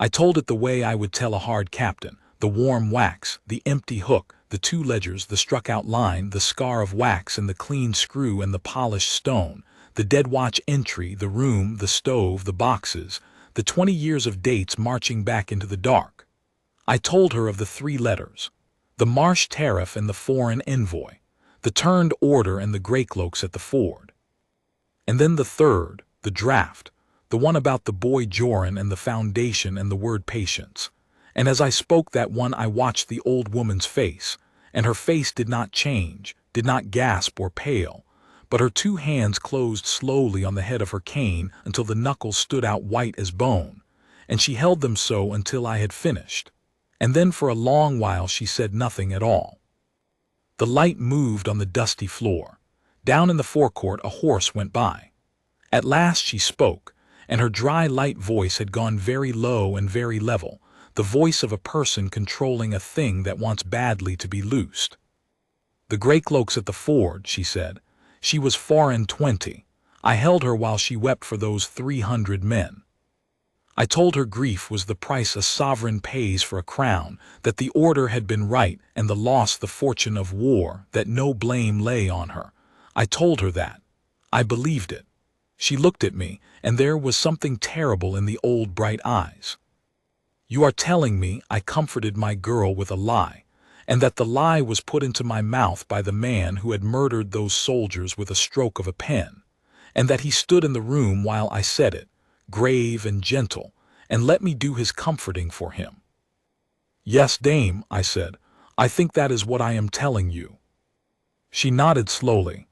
I told it the way I would tell a hard captain, the warm wax, the empty hook, the 2 ledgers, the struck-out line, the scar of wax and the clean screw and the polished stone, the dead watch entry, the room, the stove, the boxes, the 20 years of dates marching back into the dark. I told her of the 3 letters, the Marsh tariff and the foreign envoy, the turned order and the greycloaks at the ford. And then the 3rd, the draft, the one about the boy Joran and the foundation and the word patience. And as I spoke that one I watched the old woman's face, and her face did not change, did not gasp or pale, but her 2 hands closed slowly on the head of her cane until the knuckles stood out white as bone, and she held them so until I had finished. And then for a long while she said nothing at all. The light moved on the dusty floor. Down in the forecourt a horse went by. At last she spoke, and her dry light voice had gone very low and very level, the voice of a person controlling a thing that wants badly to be loosed. "The greycloaks at the ford," she said. "She was 4 and 20. I held her while she wept for those 300 men. I told her grief was the price a sovereign pays for a crown, that the order had been right and the loss the fortune of war, that no blame lay on her. I told her that. I believed it. She looked at me, and there was something terrible in the old bright eyes. 'You are telling me,' I comforted my girl with a lie, and that the lie was put into my mouth by the man who had murdered those soldiers with a stroke of a pen, and that he stood in the room while I said it, grave and gentle, and let me do his comforting for him. 'Yes, dame,' I said, 'I think that is what I am telling you.' She nodded slowly.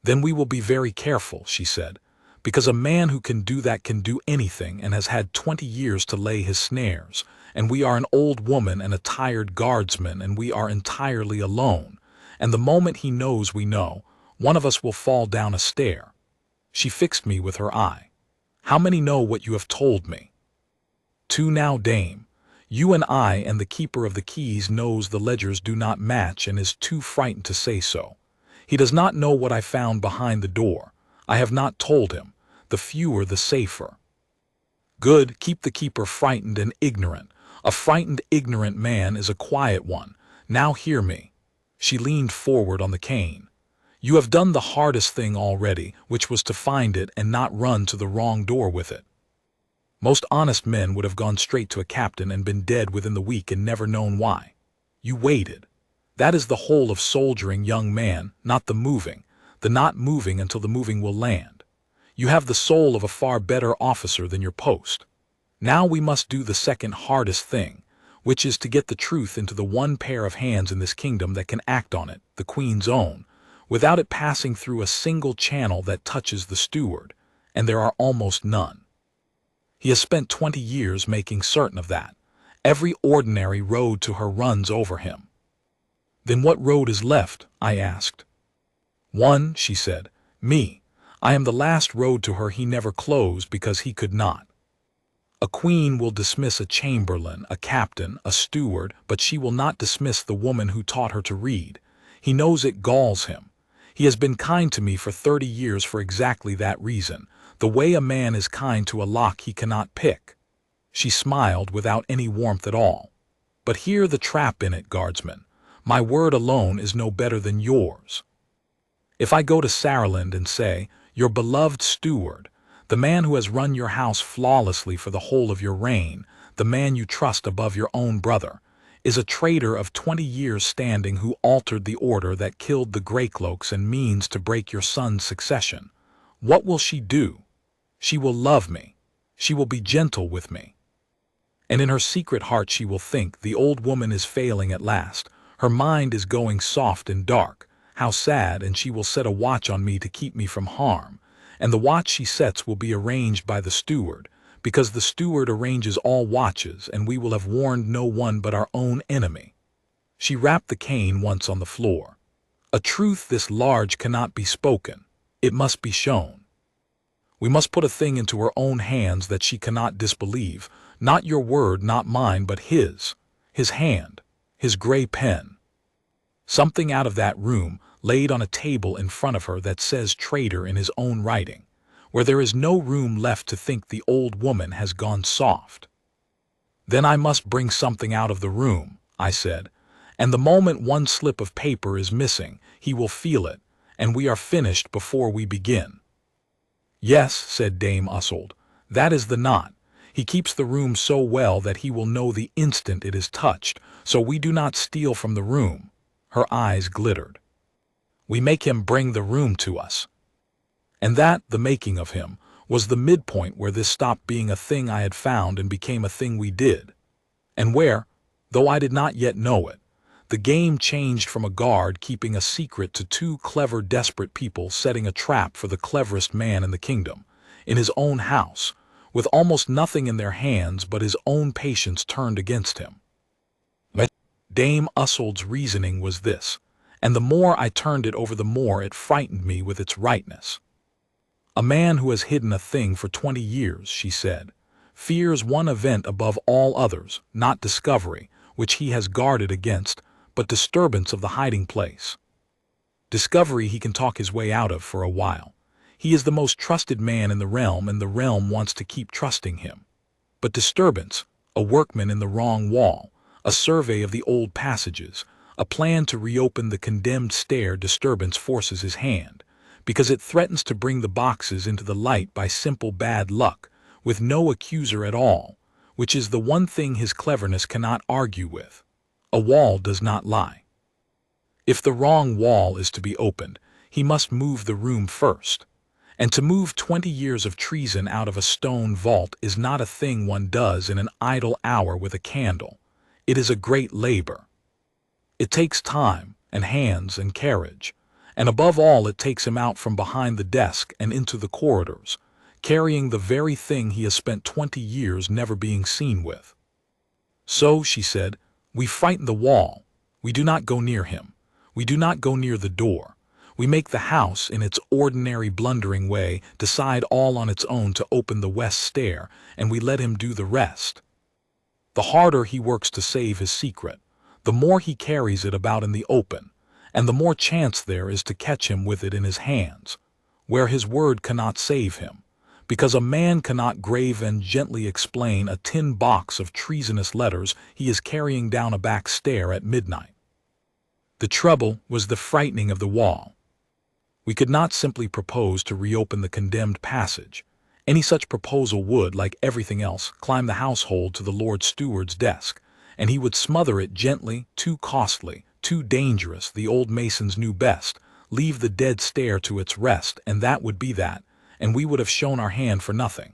'Then we will be very careful,' she said, 'because a man who can do that can do anything and has had 20 years to lay his snares, and we are an old woman and a tired guardsman, and we are entirely alone, and the moment he knows we know, one of us will fall down a stair.' She fixed me with her eye. 'How many know what you have told me?' 2 now, dame. You and I and the keeper of the keys knows the ledgers do not match and is too frightened to say so. He does not know what I found behind the door. I have not told him. The fewer the safer.' 'Good, keep the keeper frightened and ignorant. A frightened, ignorant man is a quiet one. Now hear me.' She leaned forward on the cane. 'You have done the hardest thing already, which was to find it and not run to the wrong door with it. Most honest men would have gone straight to a captain and been dead within the week and never known why. You waited. That is the whole of soldiering, young man, not the moving, the not moving until the moving will land. You have the soul of a far better officer than your post. Now we must do the second hardest thing, which is to get the truth into the one pair of hands in this kingdom that can act on it, the Queen's own, without it passing through a single channel that touches the steward, and there are almost none. He has spent 20 years making certain of that. Every ordinary road to her runs over him." "Then what road is left?" I asked. "One," she said, "me. I am the last road to her he never closed because he could not. A queen will dismiss a chamberlain, a captain, a steward, but she will not dismiss the woman who taught her to read. He knows it galls him. He has been kind to me for 30 years for exactly that reason, the way a man is kind to a lock he cannot pick." She smiled without any warmth at all. "But hear the trap in it, guardsman. My word alone is no better than yours. If I go to Saralind and say, 'Your beloved steward, the man who has run your house flawlessly for the whole of your reign, the man you trust above your own brother, is a traitor of 20 years standing who altered the order that killed the Greycloaks and means to break your son's succession. What will she do? She will love me. She will be gentle with me. And in her secret heart she will think, the old woman is failing at last. Her mind is going soft and dark. How sad, and she will set a watch on me to keep me from harm. And the watch she sets will be arranged by the steward, because the steward arranges all watches, and we will have warned no one but our own enemy. She rapped the cane once on the floor. A truth this large cannot be spoken. It must be shown. We must put a thing into her own hands that she cannot disbelieve. Not your word, not mine, but his hand, his gray pen. Something out of that room, laid on a table in front of her, that says traitor in his own writing, where there is no room left to think the old woman has gone soft. Then I must bring something out of the room, I said, and the moment one slip of paper is missing, he will feel it, and we are finished before we begin. Yes, said Dame Ussold, that is the knot. He keeps the room so well that he will know the instant it is touched, so we do not steal from the room. Her eyes glittered. We make him bring the room to us. And that, the making of him, was the midpoint where this stopped being a thing I had found and became a thing we did. And where, though I did not yet know it, the game changed from a guard keeping a secret to two clever, desperate people setting a trap for the cleverest man in the kingdom, in his own house, with almost nothing in their hands but his own patience turned against him. Dame Ussold's reasoning was this, and the more I turned it over the more it frightened me with its rightness. A man who has hidden a thing for 20 years, she said, fears one event above all others, not discovery, which he has guarded against, but disturbance of the hiding place. Discovery he can talk his way out of for a while. He is the most trusted man in the realm, and the realm wants to keep trusting him. But disturbance, a workman in the wrong wall, a survey of the old passages, a plan to reopen the condemned stair, disturbance forces his hand, because it threatens to bring the boxes into the light by simple bad luck, with no accuser at all, which is the one thing his cleverness cannot argue with. A wall does not lie. If the wrong wall is to be opened, he must move the room first. And to move 20 years of treason out of a stone vault is not a thing one does in an idle hour with a candle. It is a great labor. It takes time, and hands, and carriage, and above all it takes him out from behind the desk and into the corridors, carrying the very thing he has spent 20 years never being seen with. So, she said, we frighten the wall. We do not go near him. We do not go near the door. We make the house, in its ordinary blundering way, decide all on its own to open the west stair, and we let him do the rest. The harder he works to save his secret, the more he carries it about in the open, and the more chance there is to catch him with it in his hands, where his word cannot save him, because a man cannot grave and gently explain a tin box of treasonous letters he is carrying down a back stair at midnight. The trouble was the frightening of the wall. We could not simply propose to reopen the condemned passage. Any such proposal would, like everything else, climb the household to the Lord Steward's desk, and he would smother it gently, too costly, too dangerous, the old masons knew best, leave the dead stair to its rest, and that would be that, and we would have shown our hand for nothing.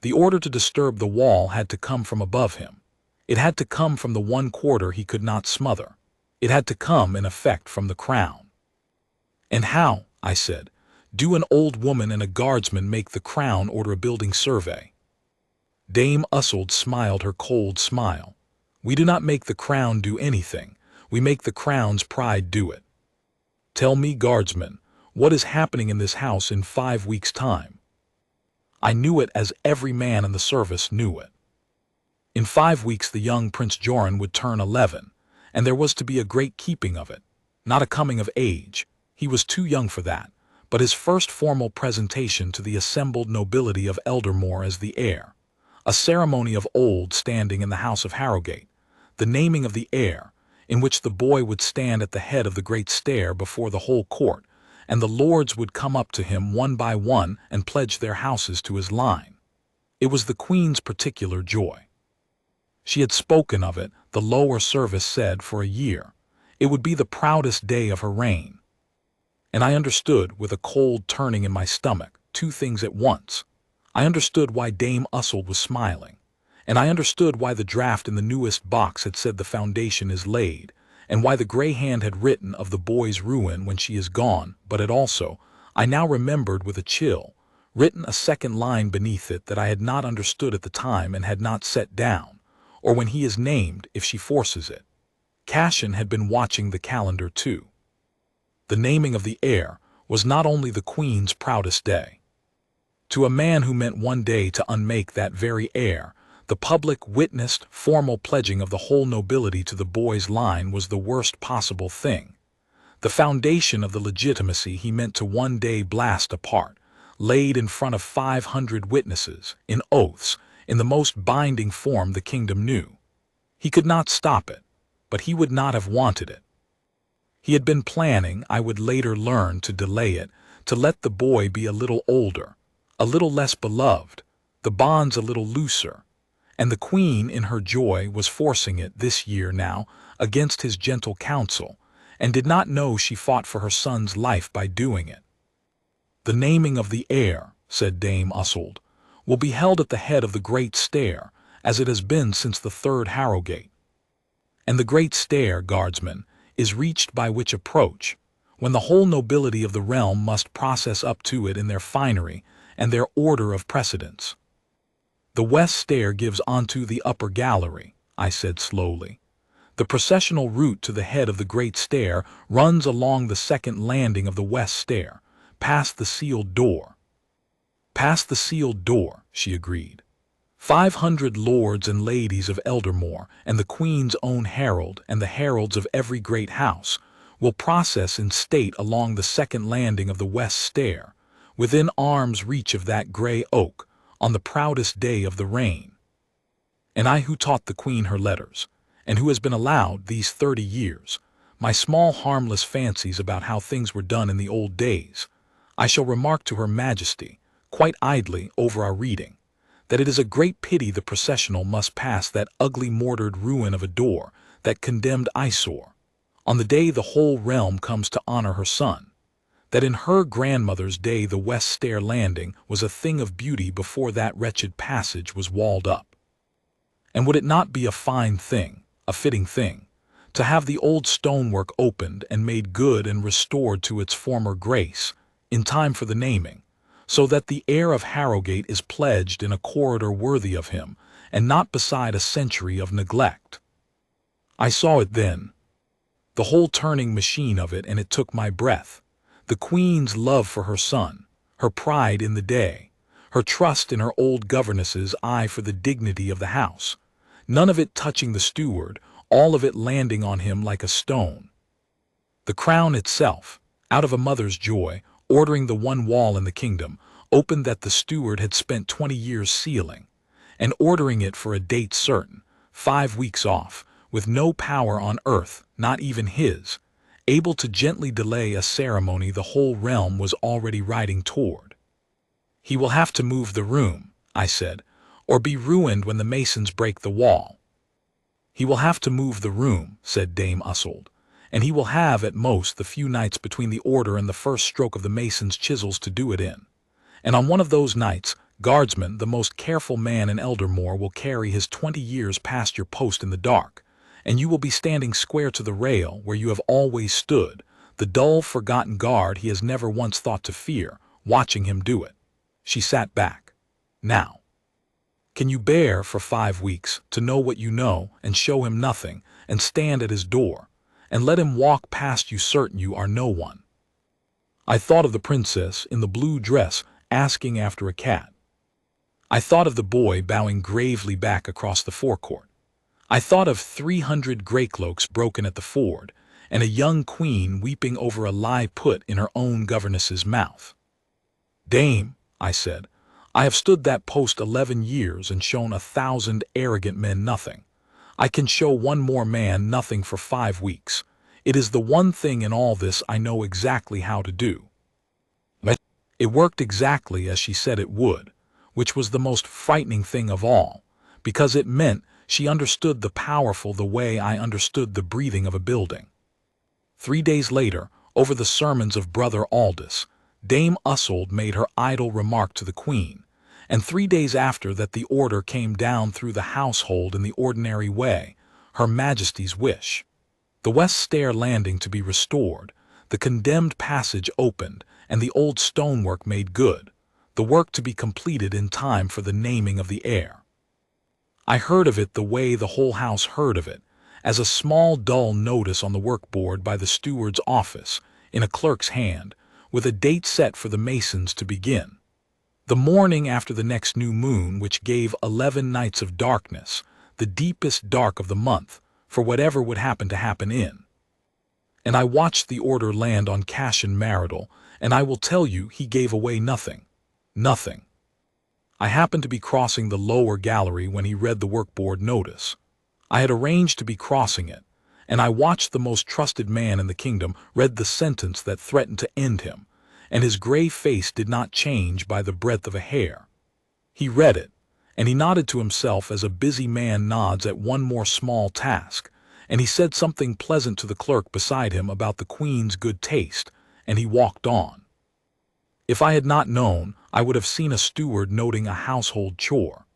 The order to disturb the wall had to come from above him. It had to come from the one quarter he could not smother. It had to come, in effect, from the crown. And how, I said, do an old woman and a guardsman make the crown order a building survey? Dame Ussold smiled her cold smile. We do not make the crown do anything. We make the crown's pride do it. Tell me, guardsman, what is happening in this house in 5 weeks' time? I knew it as every man in the service knew it. In 5 weeks the young Prince Joran would turn 11, and there was to be a great keeping of it, not a coming of age. He was too young for that, but his first formal presentation to the assembled nobility of Eldermoor as the heir, a ceremony of old standing in the House of Harrowgate, the naming of the heir, in which the boy would stand at the head of the great stair before the whole court, and the lords would come up to him one by one and pledge their houses to his line. It was the Queen's particular joy. She had spoken of it, the lower service said, for a year. It would be the proudest day of her reign. And I understood, with a cold turning in my stomach, two things at once. I understood why Dame Usselt was smiling, and I understood why the draft in the newest box had said the foundation is laid, and why the grey hand had written of the boy's ruin when she is gone, but it also, I now remembered with a chill, written a second line beneath it that I had not understood at the time and had not set down, or when he is named if she forces it. Cassian had been watching the calendar too. The naming of the heir was not only the Queen's proudest day. To a man who meant one day to unmake that very heir, the public witnessed formal pledging of the whole nobility to the boy's line was the worst possible thing. The foundation of the legitimacy he meant to one day blast apart, laid in front of 500 witnesses, in oaths, in the most binding form the kingdom knew. He could not stop it, but he would not have wanted it. He had been planning, I would later learn, to delay it, to let the boy be a little older, a little less beloved, the bonds a little looser, and the Queen in her joy was forcing it this year now against his gentle counsel, and did not know she fought for her son's life by doing it. The naming of the heir, said Dame Usselt, will be held at the head of the great stair, as it has been since the third Harrowgate. And the great stair, guardsmen, is reached by which approach, when the whole nobility of the realm must process up to it in their finery and their order of precedence. The west stair gives onto the upper gallery, I said slowly. The processional route to the head of the great stair runs along the second landing of the west stair, past the sealed door. Past the sealed door, she agreed. 500 lords and ladies of Eldermoor and the Queen's own herald and the heralds of every great house will process in state along the second landing of the west stair, within arm's reach of that grey oak, on the proudest day of the reign. And I who taught the Queen her letters, and who has been allowed these 30 years, my small harmless fancies about how things were done in the old days, I shall remark to Her Majesty, quite idly over our reading, that it is a great pity the processional must pass that ugly mortared ruin of a door, that condemned eyesore, on the day the whole realm comes to honor her son, that in her grandmother's day the west stair landing was a thing of beauty before that wretched passage was walled up. And would it not be a fine thing, a fitting thing, to have the old stonework opened and made good and restored to its former grace, in time for the naming, so that the heir of Harrowgate is pledged in a corridor worthy of him, and not beside a century of neglect? I saw it then, the whole turning machine of it, and it took my breath. The Queen's love for her son, her pride in the day, her trust in her old governess's eye for the dignity of the house, none of it touching the steward, all of it landing on him like a stone. The crown itself, out of a mother's joy, ordering the one wall in the kingdom, opened that the steward had spent 20 years sealing, and ordering it for a date certain, 5 weeks off, with no power on earth, not even his, able to gently delay a ceremony the whole realm was already riding toward. He will have to move the room, I said, or be ruined when the masons break the wall. He will have to move the room, said Dame Usselt, and he will have at most the few nights between the order and the first stroke of the mason's chisels to do it in. And on one of those nights, guardsman, the most careful man in Eldermoor will carry his 20 years past your post in the dark, and you will be standing square to the rail where you have always stood, the dull, forgotten guard he has never once thought to fear, watching him do it. She sat back. Now, can you bear for 5 weeks to know what you know and show him nothing, and stand at his door, and let him walk past you certain you are no one? I thought of the princess in the blue dress asking after a cat. I thought of the boy bowing gravely back across the forecourt. I thought of 300 greycloaks broken at the ford, and a young queen weeping over a lie put in her own governess's mouth. Dame, I said, I have stood that post 11 years and shown 1,000 arrogant men nothing. I can show one more man nothing for 5 weeks. It is the one thing in all this I know exactly how to do. It worked exactly as she said it would, which was the most frightening thing of all, because it meant She understood the way I understood the breathing of a building. 3 days later, over the sermons of Brother Aldous, Dame Ussold made her idle remark to the Queen, and 3 days after that the order came down through the household in the ordinary way, Her Majesty's wish. The West Stair landing to be restored, the condemned passage opened, and the old stonework made good, the work to be completed in time for the naming of the heir. I heard of it the way the whole house heard of it, as a small dull notice on the workboard by the steward's office, in a clerk's hand, with a date set for the masons to begin. The morning after the next new moon, which gave 11 nights of darkness, the deepest dark of the month, for whatever would happen to happen in. And I watched the order land on Cassian Marital, and I will tell you he gave away nothing. Nothing. I happened to be crossing the lower gallery when he read the workboard notice. I had arranged to be crossing it, and I watched the most trusted man in the kingdom read the sentence that threatened to end him, and his gray face did not change by the breadth of a hair. He read it, and he nodded to himself as a busy man nods at one more small task, and he said something pleasant to the clerk beside him about the Queen's good taste, and he walked on. If I had not known, I would have seen a steward noting a household chore.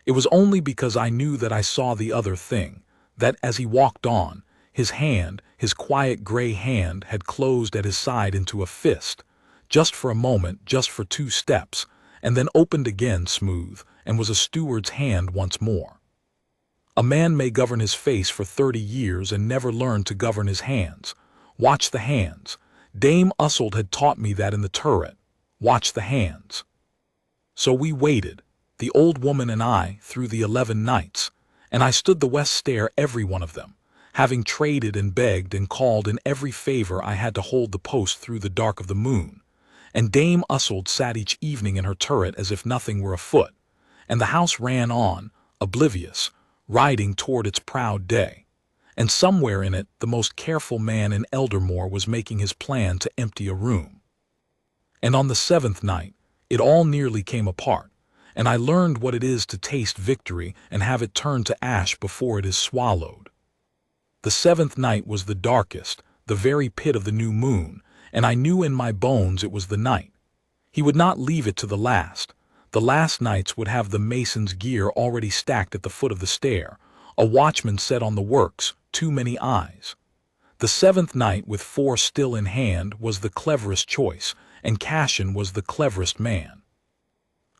It was only because I knew that I saw the other thing, that as he walked on, his hand, his quiet gray hand, had closed at his side into a fist, just for a moment, just for 2 steps, and then opened again smooth, and was a steward's hand once more. A man may govern his face for 30 years and never learn to govern his hands. Watch the hands. Dame Ussold had taught me that in the turret. Watch the hands. So we waited, the old woman and I, through the 11 nights, and I stood the West Stair every one of them, having traded and begged and called in every favor I had to hold the post through the dark of the moon, and Dame Ussold sat each evening in her turret as if nothing were afoot, and the house ran on, oblivious, riding toward its proud day, and somewhere in it the most careful man in Eldermoor was making his plan to empty a room. And on the 7th night, it all nearly came apart, and I learned what it is to taste victory and have it turn to ash before it is swallowed. The 7th night was the darkest, the very pit of the new moon, and I knew in my bones it was the night. He would not leave it to the last. The last nights would have the mason's gear already stacked at the foot of the stair, a watchman set on the works, too many eyes. The 7th night, with 4 still in hand, was the cleverest choice, and Cassian was the cleverest man.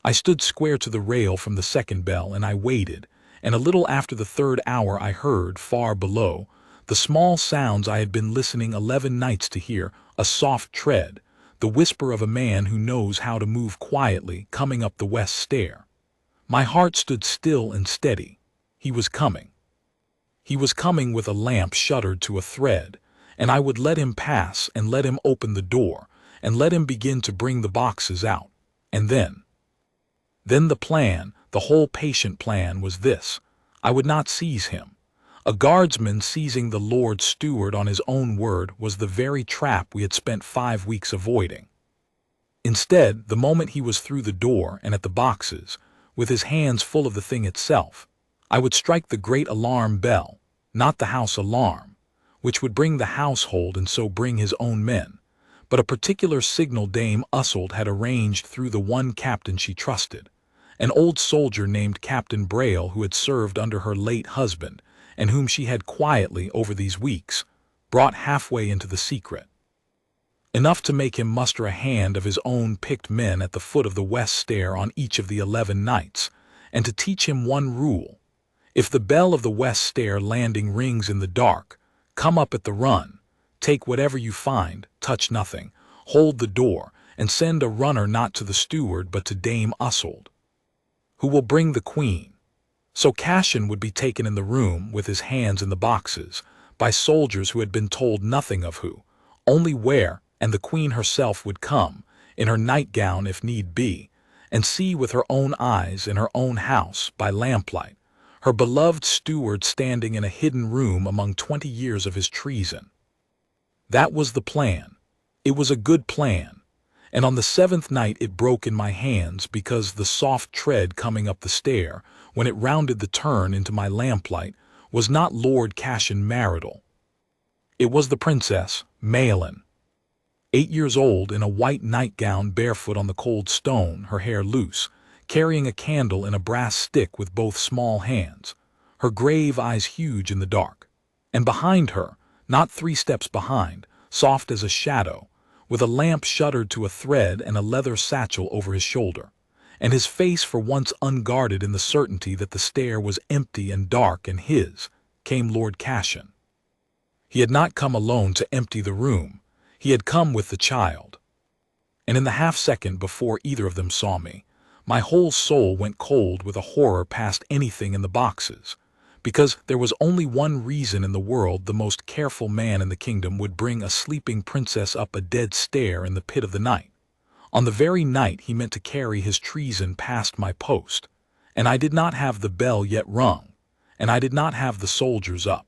I stood square to the rail from the 2nd bell, and I waited, and a little after the 3rd hour I heard, far below, the small sounds I had been listening 11 nights to hear, a soft tread, the whisper of a man who knows how to move quietly, coming up the West Stair. My heart stood still and steady. He was coming. He was coming with a lamp shuttered to a thread, and I would let him pass and let him open the door, and let him begin to bring the boxes out, and then the plan, the whole patient plan, was this: I would not seize him. A guardsman seizing the Lord Steward on his own word was the very trap we had spent 5 weeks avoiding. Instead, the moment he was through the door and at the boxes, with his hands full of the thing itself, I would strike the great alarm bell, not the house alarm, which would bring the household and so bring his own men, but a particular signal Dame Ussold had arranged through the one captain she trusted, an old soldier named Captain Betrayal, who had served under her late husband, and whom she had quietly, over these weeks, brought halfway into the secret. Enough to make him muster a hand of his own picked men at the foot of the West Stair on each of the 11 nights, and to teach him one rule: if the bell of the West Stair landing rings in the dark, come up at the run, take whatever you find, touch nothing, hold the door, and send a runner not to the steward but to Dame Ussold, who will bring the Queen. So Cassian would be taken in the room, with his hands in the boxes, by soldiers who had been told nothing of who, only where, and the Queen herself would come, in her nightgown if need be, and see with her own eyes in her own house, by lamplight, her beloved steward standing in a hidden room among 20 years of his treason. That was the plan. It was a good plan, And on the seventh night it broke in my hands because the soft tread coming up the stair, when it rounded the turn into my lamplight, was not Lord Cashin Marital. It was the Princess, Malin. 8 years old, in a white nightgown, barefoot on the cold stone, her hair loose, carrying a candle in a brass stick with both small hands, her grave eyes huge in the dark. And behind her, not 3 steps behind, soft as a shadow, with a lamp shuttered to a thread and a leather satchel over his shoulder, and his face for once unguarded in the certainty that the stair was empty and dark and his, came Lord Cashin. He had not come alone to empty the room. He had come with the child. And in the half-second before either of them saw me, my whole soul went cold with a horror past anything in the boxes, because there was only one reason in the world the most careful man in the kingdom would bring a sleeping princess up a dead stair in the pit of the night, on the very night he meant to carry his treason past my post, and I did not have the bell yet rung, and I did not have the soldiers up.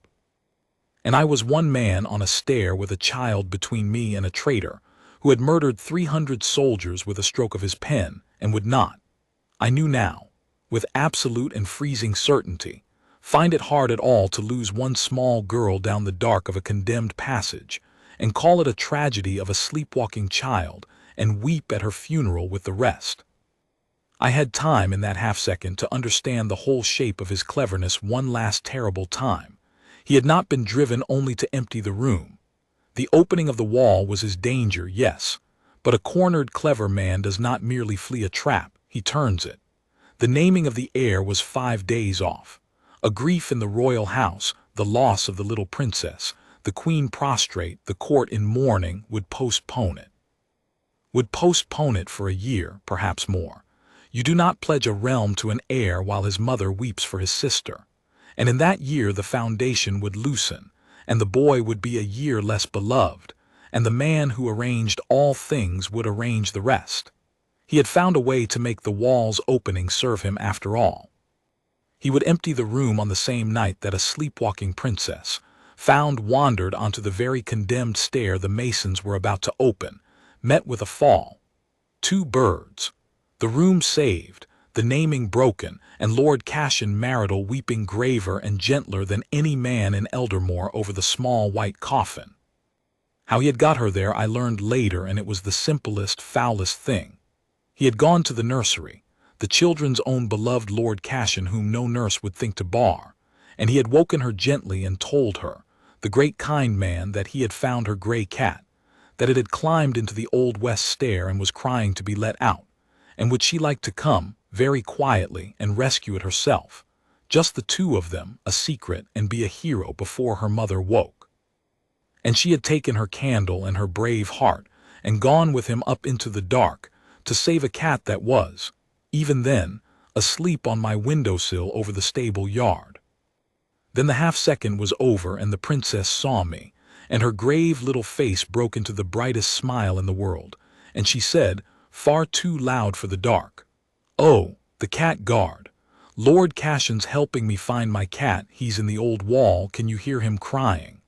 And I was one man on a stair with a child between me and a traitor who had murdered 300 soldiers with a stroke of his pen and would not, I knew now, with absolute and freezing certainty, find it hard at all to lose one small girl down the dark of a condemned passage and call it a tragedy of a sleepwalking child and weep at her funeral with the rest. I had time in that half-second to understand the whole shape of his cleverness one last terrible time. He had not been driven only to empty the room. The opening of the wall was his danger, yes, but a cornered clever man does not merely flee a trap, he turns it. The naming of the heir was 5 days off. A grief in the royal house, the loss of the little princess, the queen prostrate, the court in mourning, would postpone it. Would postpone it for a year, perhaps more. You do not pledge a realm to an heir while his mother weeps for his sister. And in that year the foundation would loosen, and the boy would be a year less beloved, and the man who arranged all things would arrange the rest. He had found a way to make the wall's opening serve him after all. He would empty the room on the same night that a sleepwalking princess, found wandered onto the very condemned stair the masons were about to open, met with a fall. 2 birds. The room saved, the naming broken, and Lord Cashin Marital weeping graver and gentler than any man in Eldermoor over the small white coffin. How he had got her there I learned later, and it was the simplest, foulest thing. He had gone to the nursery, the children's own beloved Lord Cashin whom no nurse would think to bar, and he had woken her gently and told her, the great kind man, that he had found her grey cat, that it had climbed into the old west stair and was crying to be let out, and would she like to come, very quietly, and rescue it herself, just the 2 of them, a secret, and be a hero before her mother woke. And she had taken her candle and her brave heart, and gone with him up into the dark, to save a cat that was, even then, asleep on my windowsill over the stable yard. Then the half-second was over, and the princess saw me, and her grave little face broke into the brightest smile in the world, and she said, far too loud for the dark, "Oh, the cat guard. Lord Cashin's helping me find my cat. He's in the old wall. Can you hear him crying?"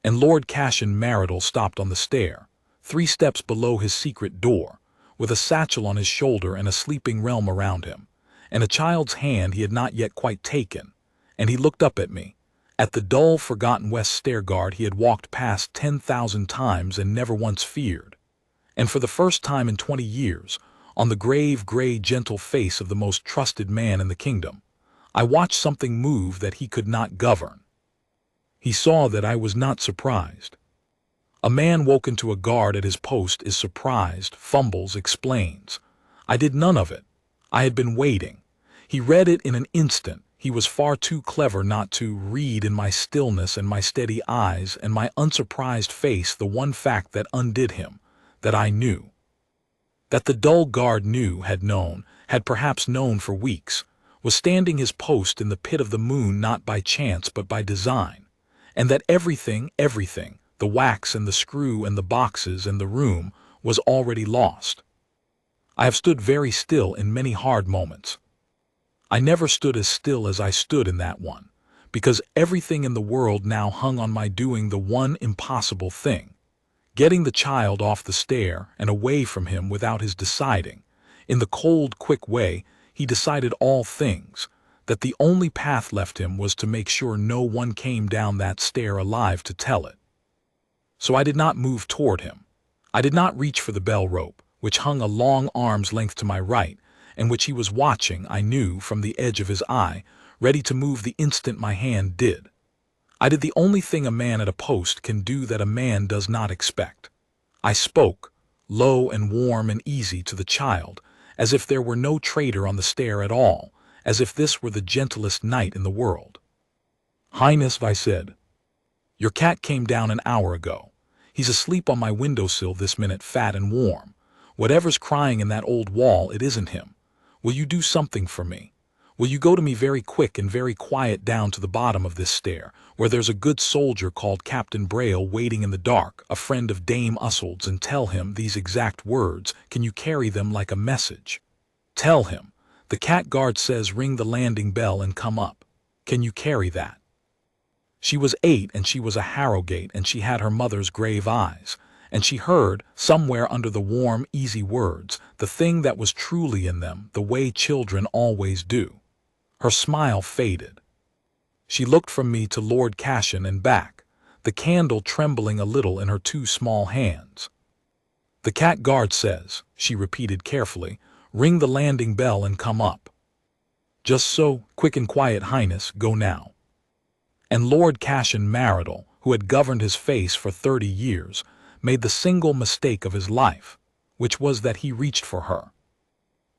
And Lord Cashin Marital stopped on the stair, 3 steps below his secret door, with a satchel on his shoulder and a sleeping realm around him, and a child's hand he had not yet quite taken, and he looked up at me, at the dull, forgotten west stair guard he had walked past 10,000 times and never once feared, and for the first time in 20 years, on the grave, gray, gentle face of the most trusted man in the kingdom, I watched something move that he could not govern. He saw that I was not surprised. A man woken to a guard at his post is surprised, fumbles, explains. I did none of it. I had been waiting. He read it in an instant. He was far too clever not to read in my stillness and my steady eyes and my unsurprised face the one fact that undid him, that I knew. That the dull guard knew, had known, had perhaps known for weeks, was standing his post in the pit of the moon not by chance but by design, and that everything, the wax and the screw and the boxes and the room, was already lost. I have stood very still in many hard moments. I never stood as still as I stood in that one, because everything in the world now hung on my doing the one impossible thing, getting the child off the stair and away from him without his deciding. In the cold, quick way, he decided all things, that the only path left him was to make sure no one came down that stair alive to tell it. So I did not move toward him. I did not reach for the bell rope, which hung a long arm's length to my right, and which he was watching, I knew, from the edge of his eye, ready to move the instant my hand did. I did the only thing a man at a post can do that a man does not expect. I spoke, low and warm and easy, to the child, as if there were no traitor on the stair at all, as if this were the gentlest night in the world. "Highness," I said, "your cat came down an hour ago. He's asleep on my windowsill this minute, fat and warm. Whatever's crying in that old wall, it isn't him. Will you do something for me? Will you go to me very quick and very quiet down to the bottom of this stair, where there's a good soldier called Captain Betrayal waiting in the dark, a friend of Dame Usseld's, and tell him these exact words? Can you carry them like a message? Tell him, the cat guard says ring the landing bell and come up. Can you carry that?" She was 8 and she was a Harrowgate, and she had her mother's grave eyes, and she heard, somewhere under the warm, easy words, the thing that was truly in them, the way children always do. Her smile faded. She looked from me to Lord Cashin and back, the candle trembling a little in her 2 small hands. "The cat guard says," she repeated carefully, "ring the landing bell and come up." "Just so, quick and quiet, Highness, go now." And Lord Cashin Maridal, who had governed his face for 30 years, made the single mistake of his life, which was that he reached for her.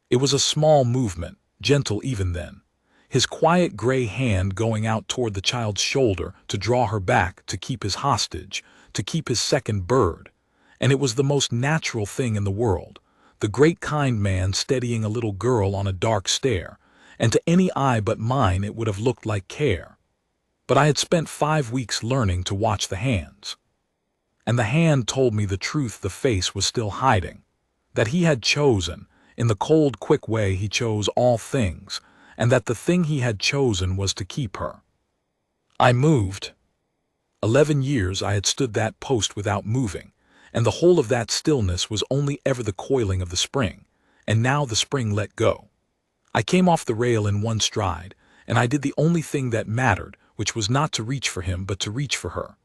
It was a small movement, gentle even then, his quiet gray hand going out toward the child's shoulder to draw her back, to keep his hostage, to keep his second bird, and it was the most natural thing in the world, the great kind man steadying a little girl on a dark stair, and to any eye but mine it would have looked like care. But I had spent 5 weeks learning to watch the hands. And the hand told me the truth the face was still hiding, that he had chosen, in the cold, quick way he chose all things, and that the thing he had chosen was to keep her. I moved. 11 years I had stood that post without moving, and the whole of that stillness was only ever the coiling of the spring, and now the spring let go. I came off the rail in one stride, and I did the only thing that mattered, which was not to reach for him but to reach for her.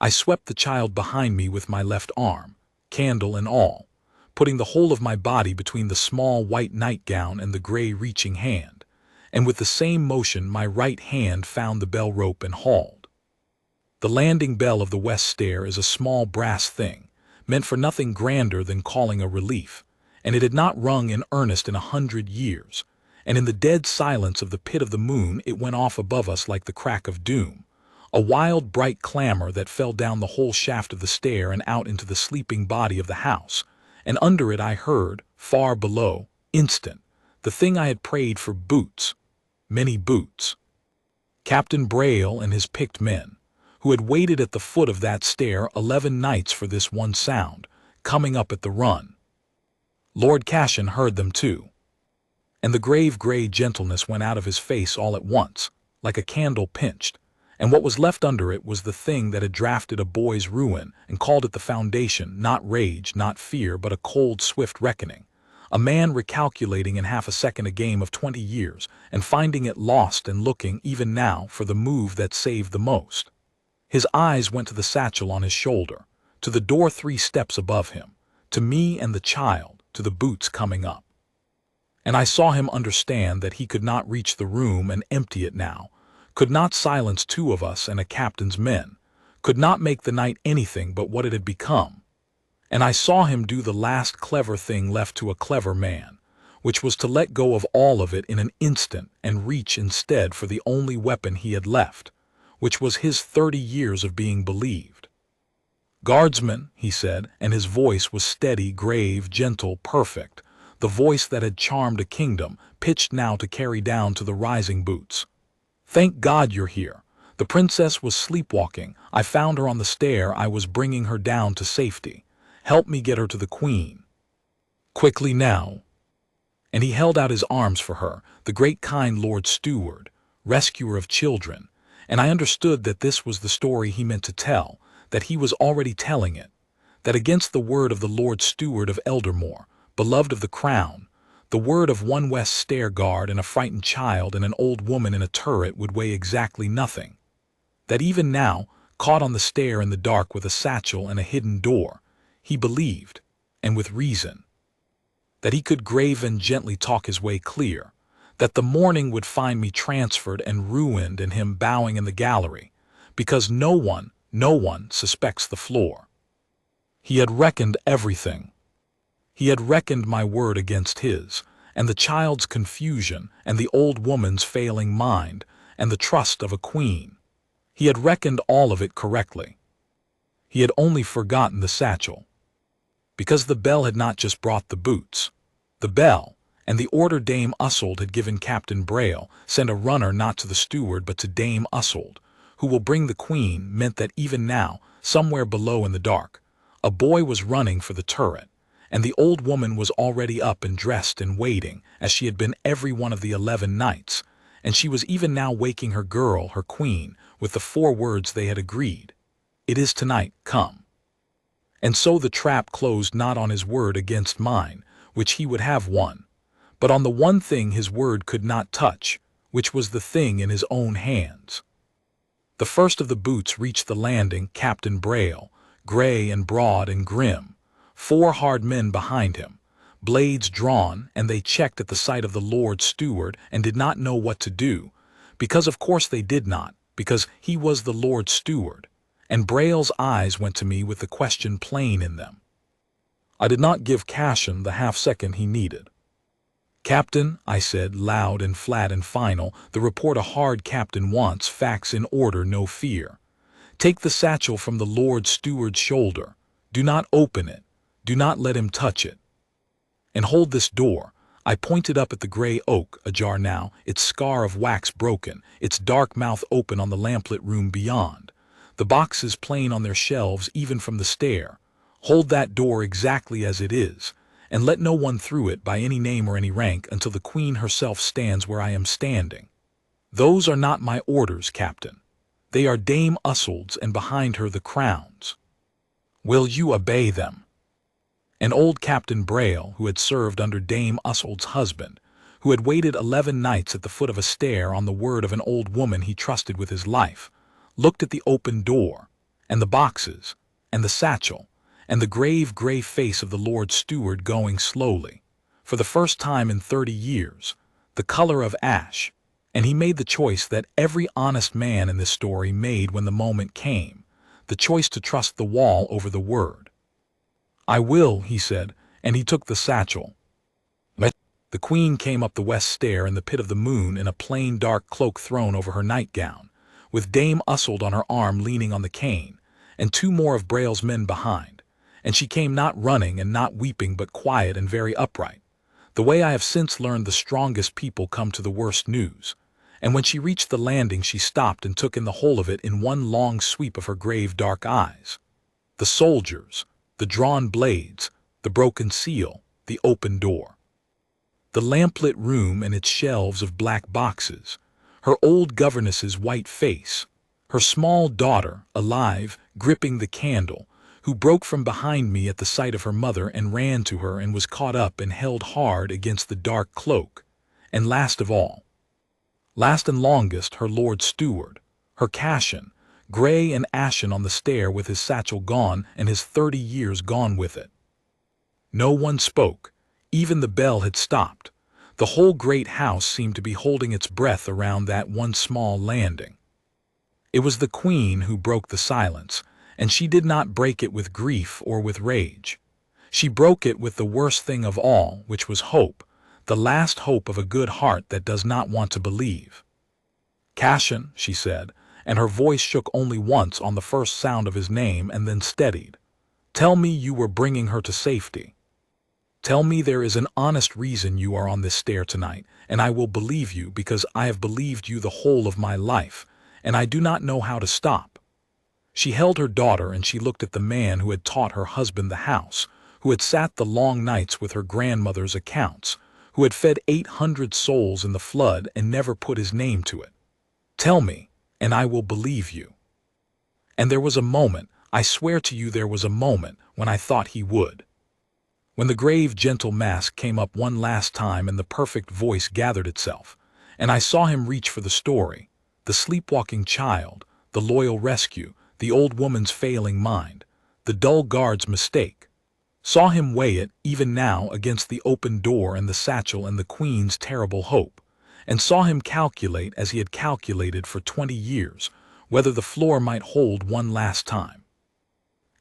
I swept the child behind me with my left arm, candle and all, putting the whole of my body between the small white nightgown and the gray reaching hand, and with the same motion my right hand found the bell rope and hauled. The landing bell of the west stair is a small brass thing, meant for nothing grander than calling a relief, and it had not rung in earnest in 100 years, and in the dead silence of the pit of the moon it went off above us like the crack of doom, a wild, bright clamor that fell down the whole shaft of the stair and out into the sleeping body of the house, and under it I heard, far below, instant, the thing I had prayed for: boots, many boots. Captain Betrayal and his picked men, who had waited at the foot of that stair 11 nights for this one sound, coming up at the run. Lord Cashin heard them too, and the grave gray gentleness went out of his face all at once, like a candle pinched, and what was left under it was the thing that had drafted a boy's ruin and called it the foundation, not rage, not fear, but a cold, swift reckoning. A man recalculating in half a second a game of 20 years and finding it lost and looking, even now, for the move that saved the most. His eyes went to the satchel on his shoulder, to the door 3 steps above him, to me and the child, to the boots coming up. And I saw him understand that he could not reach the room and empty it now, could not silence 2 of us and a captain's men, could not make the night anything but what it had become. And I saw him do the last clever thing left to a clever man, which was to let go of all of it in an instant and reach instead for the only weapon he had left, which was his 30 years of being believed. "Guardsmen," he said, and his voice was steady, grave, gentle, perfect, the voice that had charmed a kingdom, pitched now to carry down to the rising boots. "Thank God you're here. The princess was sleepwalking. I found her on the stair. I was bringing her down to safety. Help me get her to the queen. Quickly now." And he held out his arms for her, the great kind Lord Steward, rescuer of children, and I understood that this was the story he meant to tell, that he was already telling it, that against the word of the Lord Steward of Eldermoor, beloved of the crown, the word of one West Stair guard and a frightened child and an old woman in a turret would weigh exactly nothing. That even now, caught on the stair in the dark with a satchel and a hidden door, he believed, and with reason, that he could grave and gently talk his way clear, that the morning would find me transferred and ruined and him bowing in the gallery, because no one suspects the floor. He had reckoned everything. He had reckoned my word against his, and the child's confusion, and the old woman's failing mind, and the trust of a queen. He had reckoned all of it correctly. He had only forgotten the satchel. Because the bell had not just brought the boots. The bell, and the order Dame Ussold had given Captain Betrayal, sent a runner not to the steward but to Dame Ussold, who will bring the queen, meant that even now, somewhere below in the dark, a boy was running for the turret, and the old woman was already up and dressed and waiting, as she had been every one of the 11 nights, and she was even now waking her girl, her queen, with the 4 words they had agreed. It is tonight, come. And so the trap closed not on his word against mine, which he would have won, but on the one thing his word could not touch, which was the thing in his own hands. The first of the boots reached the landing, Captain Betrayal, gray and broad and grim, 4 hard men behind him, blades drawn, and they checked at the sight of the Lord Steward and did not know what to do, because of course they did not, because he was the Lord Steward, and Betrayal's eyes went to me with the question plain in them. I did not give Cashin the half-second he needed. "Captain," I said, loud and flat and final, the report a hard captain wants, facts in order, no fear. "Take the satchel from the Lord Steward's shoulder. Do not open it. Do not let him touch it. And hold this door." I pointed up at the gray oak, ajar now, its scar of wax broken, its dark mouth open on the lamplit room beyond, the boxes plain on their shelves even from the stair. "Hold that door exactly as it is, and let no one through it by any name or any rank until the queen herself stands where I am standing. Those are not my orders, Captain. They are Dame Ussold's, and behind her the crown's. Will you obey them?" And old Captain Betrayal, who had served under Dame Ussold's husband, who had waited 11 nights at the foot of a stair on the word of an old woman he trusted with his life, looked at the open door, and the boxes, and the satchel, and the grave gray face of the Lord Steward going slowly, for the first time in 30 years, the color of ash, and he made the choice that every honest man in this story made when the moment came, the choice to trust the wall over the word. "I will," he said, and he took the satchel. The queen came up the west stair in the pit of the moon in a plain dark cloak thrown over her nightgown, with Dame Ussold on her arm leaning on the cane, and 2 more of Betrayal's men behind, and she came not running and not weeping but quiet and very upright, the way I have since learned the strongest people come to the worst news, and when she reached the landing she stopped and took in the whole of it in one long sweep of her grave dark eyes. The soldiers, the drawn blades, the broken seal, the open door. The lamplit room and its shelves of black boxes, her old governess's white face, her small daughter, alive, gripping the candle, who broke from behind me at the sight of her mother and ran to her and was caught up and held hard against the dark cloak, and last of all, last and longest, her Lord Steward, her Cashin, gray and ashen on the stair with his satchel gone and his 30 years gone with it. No one spoke. Even the bell had stopped. The whole great house seemed to be holding its breath around that one small landing. It was the queen who broke the silence, and she did not break it with grief or with rage. She broke it with the worst thing of all, which was hope, the last hope of a good heart that does not want to believe. "Cashin," she said, and her voice shook only once on the first sound of his name and then steadied. "Tell me you were bringing her to safety. Tell me there is an honest reason you are on this stair tonight, and I will believe you because I have believed you the whole of my life, and I do not know how to stop." She held her daughter and she looked at the man who had taught her husband the house, who had sat the long nights with her grandmother's accounts, who had fed 800 souls in the flood and never put his name to it. "Tell me, and I will believe you." And there was a moment, I swear to you there was a moment when I thought he would. When the grave, gentle mask came up one last time and the perfect voice gathered itself, and I saw him reach for the story, the sleepwalking child, the loyal rescue, the old woman's failing mind, the dull guard's mistake. Saw him weigh it, even now, against the open door and the satchel and the Queen's terrible hope, and saw him calculate as he had calculated for 20 years, whether the floor might hold one last time.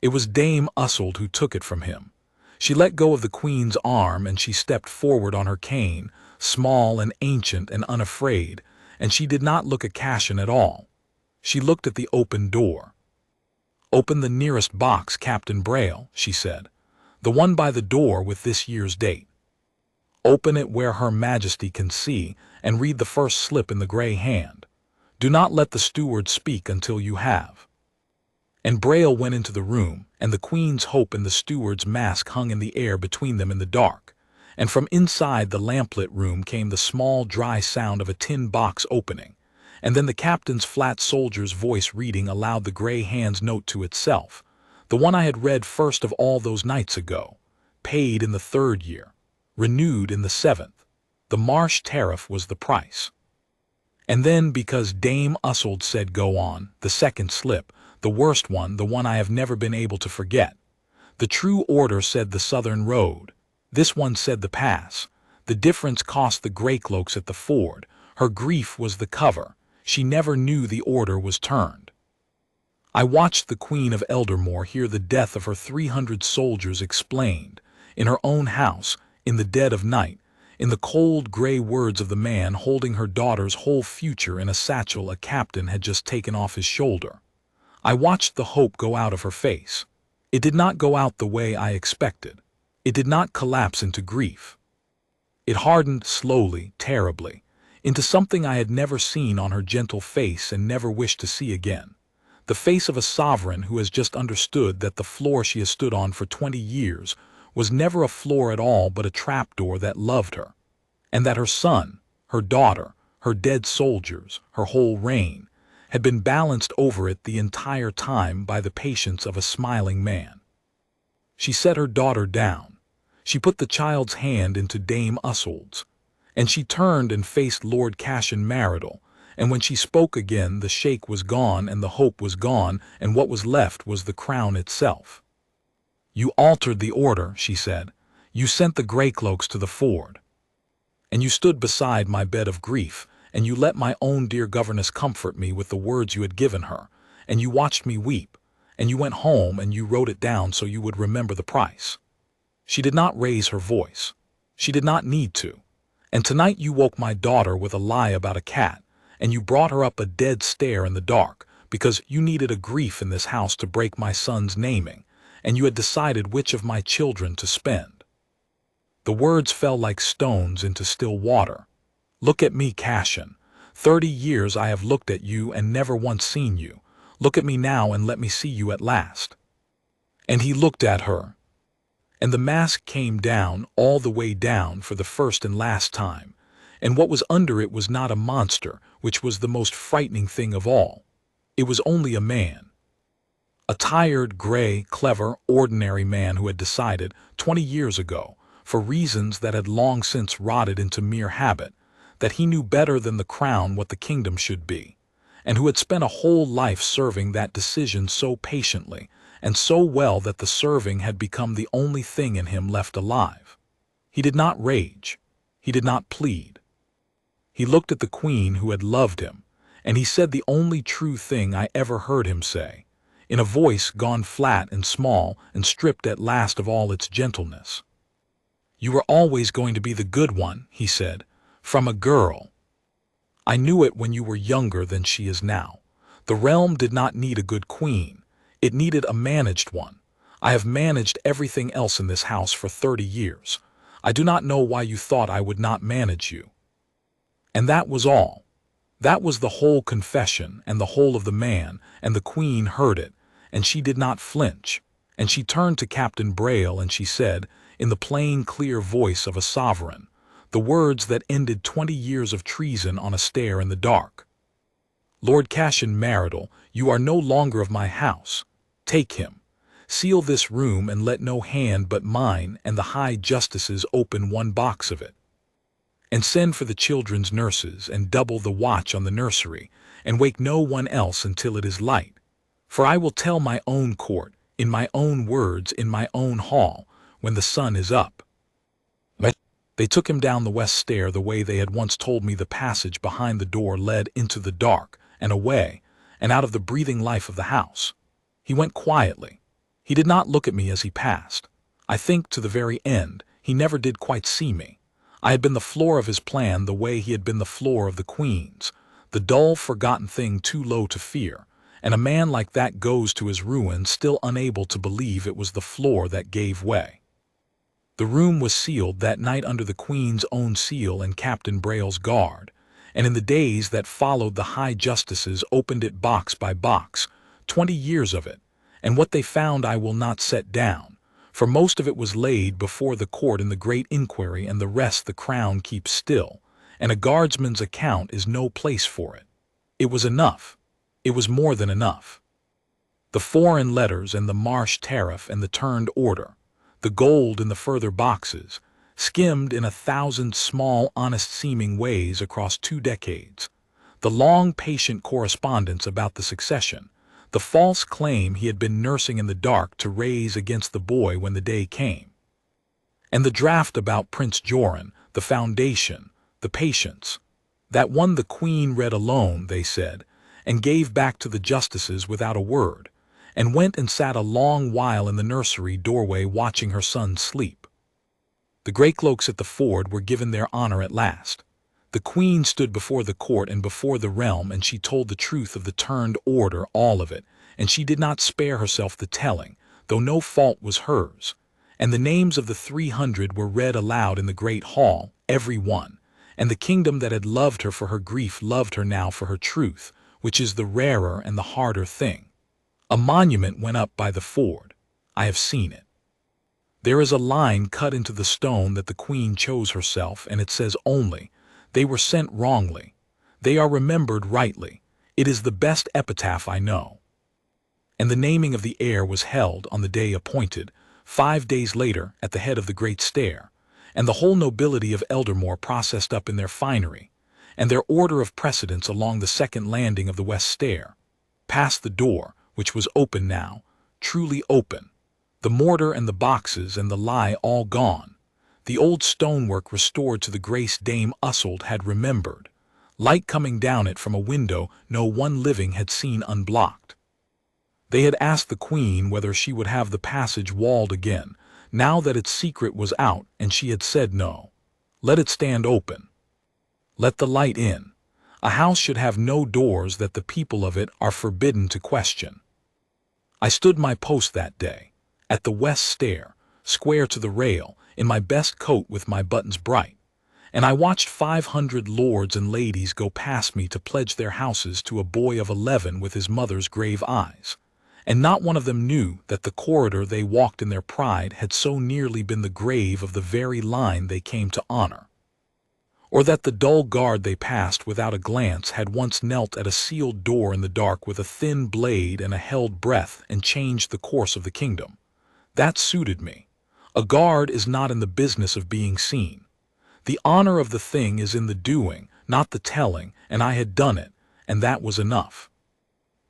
It was Dame Ussold who took it from him. She let go of the Queen's arm and she stepped forward on her cane, small and ancient and unafraid, and she did not look at Cashin at all. She looked at the open door. "Open the nearest box, Captain Braille," she said. "The one by the door with this year's date. Open it where Her Majesty can see, and read the first slip in the gray hand. Do not let the steward speak until you have." And Braille went into the room, and the Queen's hope and the steward's mask hung in the air between them in the dark, and from inside the lamplit room came the small, dry sound of a tin box opening, and then the captain's flat soldier's voice reading aloud the gray hand's note to itself, the one I had read first of all those nights ago, paid in the 3rd year, renewed in the 7th. The marsh tariff was the price. And then, because Dame Ussold said go on, the 2nd slip, the worst one, the one I have never been able to forget. The true order said the southern road. This one said the pass. The difference cost the greycloaks at the ford. Her grief was the cover. She never knew the order was turned. I watched the Queen of Eldermoor hear the death of her 300 soldiers explained, in her own house, in the dead of night, in the cold gray words of the man holding her daughter's whole future in a satchel a captain had just taken off his shoulder. I watched the hope go out of her face. It did not go out the way I expected. It did not collapse into grief. It hardened slowly, terribly, into something I had never seen on her gentle face and never wished to see again. The face of a sovereign who has just understood that the floor she has stood on for 20 years was never a floor at all but a trapdoor that loved her, and that her son, her daughter, her dead soldiers, her whole reign, had been balanced over it the entire time by the patience of a smiling man. She set her daughter down. She put the child's hand into Dame Ussold's, and she turned and faced Lord Cashin Marital, and when she spoke again the shake was gone and the hope was gone, and what was left was the crown itself. "You altered the order," she said. "You sent the greycloaks to the ford. And you stood beside my bed of grief, and you let my own dear governess comfort me with the words you had given her, and you watched me weep, and you went home and you wrote it down so you would remember the price." She did not raise her voice. She did not need to. "And tonight you woke my daughter with a lie about a cat, and you brought her up a dead stare in the dark, because you needed a grief in this house to break my son's naming, and you had decided which of my children to spend." The words fell like stones into still water. "Look at me, Cashin. 30 years I have looked at you and never once seen you. Look at me now and let me see you at last." And he looked at her. And the mask came down, all the way down for the first and last time, and what was under it was not a monster, which was the most frightening thing of all. It was only a man. A tired, gray, clever, ordinary man who had decided, 20 years ago, for reasons that had long since rotted into mere habit, that he knew better than the crown what the kingdom should be, and who had spent a whole life serving that decision so patiently and so well that the serving had become the only thing in him left alive. He did not rage. He did not plead. He looked at the Queen who had loved him, and he said the only true thing I ever heard him say, in a voice gone flat and small and stripped at last of all its gentleness. "You were always going to be the good one," he said, "from a girl. I knew it when you were younger than she is now. The realm did not need a good queen. It needed a managed one. I have managed everything else in this house for 30 years. I do not know why you thought I would not manage you." And that was all. That was the whole confession and the whole of the man, and the Queen heard it, and she did not flinch, and she turned to Captain Braille and she said, in the plain, clear voice of a sovereign, the words that ended 20 years of treason on a stair in the dark. "Lord Cashin Marital, you are no longer of my house. Take him. Seal this room and let no hand but mine and the high justices open one box of it. And send for the children's nurses and double the watch on the nursery, and wake no one else until it is light. For I will tell my own court, in my own words, in my own hall, when the sun is up. They took him down the west stair the way they had once told me the passage behind the door led into the dark, and away, and out of the breathing life of the house. He went quietly. He did not look at me as he passed. I think, to the very end, he never did quite see me. I had been the floor of his plan the way he had been the floor of the Queen's, the dull, forgotten thing too low to fear, and a man like that goes to his ruin still unable to believe it was the floor that gave way. The room was sealed that night under the Queen's own seal and Captain Braille's guard, and in the days that followed the high justices opened it box by box, 20 years of it, and what they found I will not set down, for most of it was laid before the court in the great inquiry, and the rest the crown keeps still, and a guardsman's account is no place for it. It was enough. It was more than enough. The foreign letters and the marsh tariff and the turned order, the gold in the further boxes, skimmed in 1,000 small, honest-seeming ways across 2 decades, the long, patient correspondence about the succession, the false claim he had been nursing in the dark to raise against the boy when the day came, and the draft about Prince Joran, the foundation, the patience, that one the Queen read alone, they said, and gave back to the justices without a word, and went and sat a long while in the nursery doorway watching her son sleep. The greycloaks at the ford were given their honor at last. The Queen stood before the court and before the realm, and she told the truth of the turned order, all of it, and she did not spare herself the telling, though no fault was hers. And the names of the 300 were read aloud in the great hall, every one, and the kingdom that had loved her for her grief loved her now for her truth, which is the rarer and the harder thing. A monument went up by the ford. I have seen it. There is a line cut into the stone that the Queen chose herself, and it says only, "They were sent wrongly. They are remembered rightly. It is the best epitaph I know." And the naming of the heir was held on the day appointed, 5 days later, at the head of the great stair, and the whole nobility of Eldermoor processed up in their finery, and their order of precedence along the second landing of the west stair, past the door, which was open now, truly open, the mortar and the boxes and the lie all gone, the old stonework restored to the grace Dame Usselt had remembered, light coming down it from a window no one living had seen unblocked. They had asked the Queen whether she would have the passage walled again, now that its secret was out, and she had said no. Let it stand open. Let the light in. A house should have no doors that the people of it are forbidden to question. I stood my post that day, at the west stair, square to the rail, in my best coat with my buttons bright, and I watched 500 lords and ladies go past me to pledge their houses to a boy of 11 with his mother's grave eyes, and not one of them knew that the corridor they walked in their pride had so nearly been the grave of the very line they came to honor, or that the dull guard they passed without a glance had once knelt at a sealed door in the dark with a thin blade and a held breath and changed the course of the kingdom. That suited me. A guard is not in the business of being seen. The honor of the thing is in the doing, not the telling, and I had done it, and that was enough.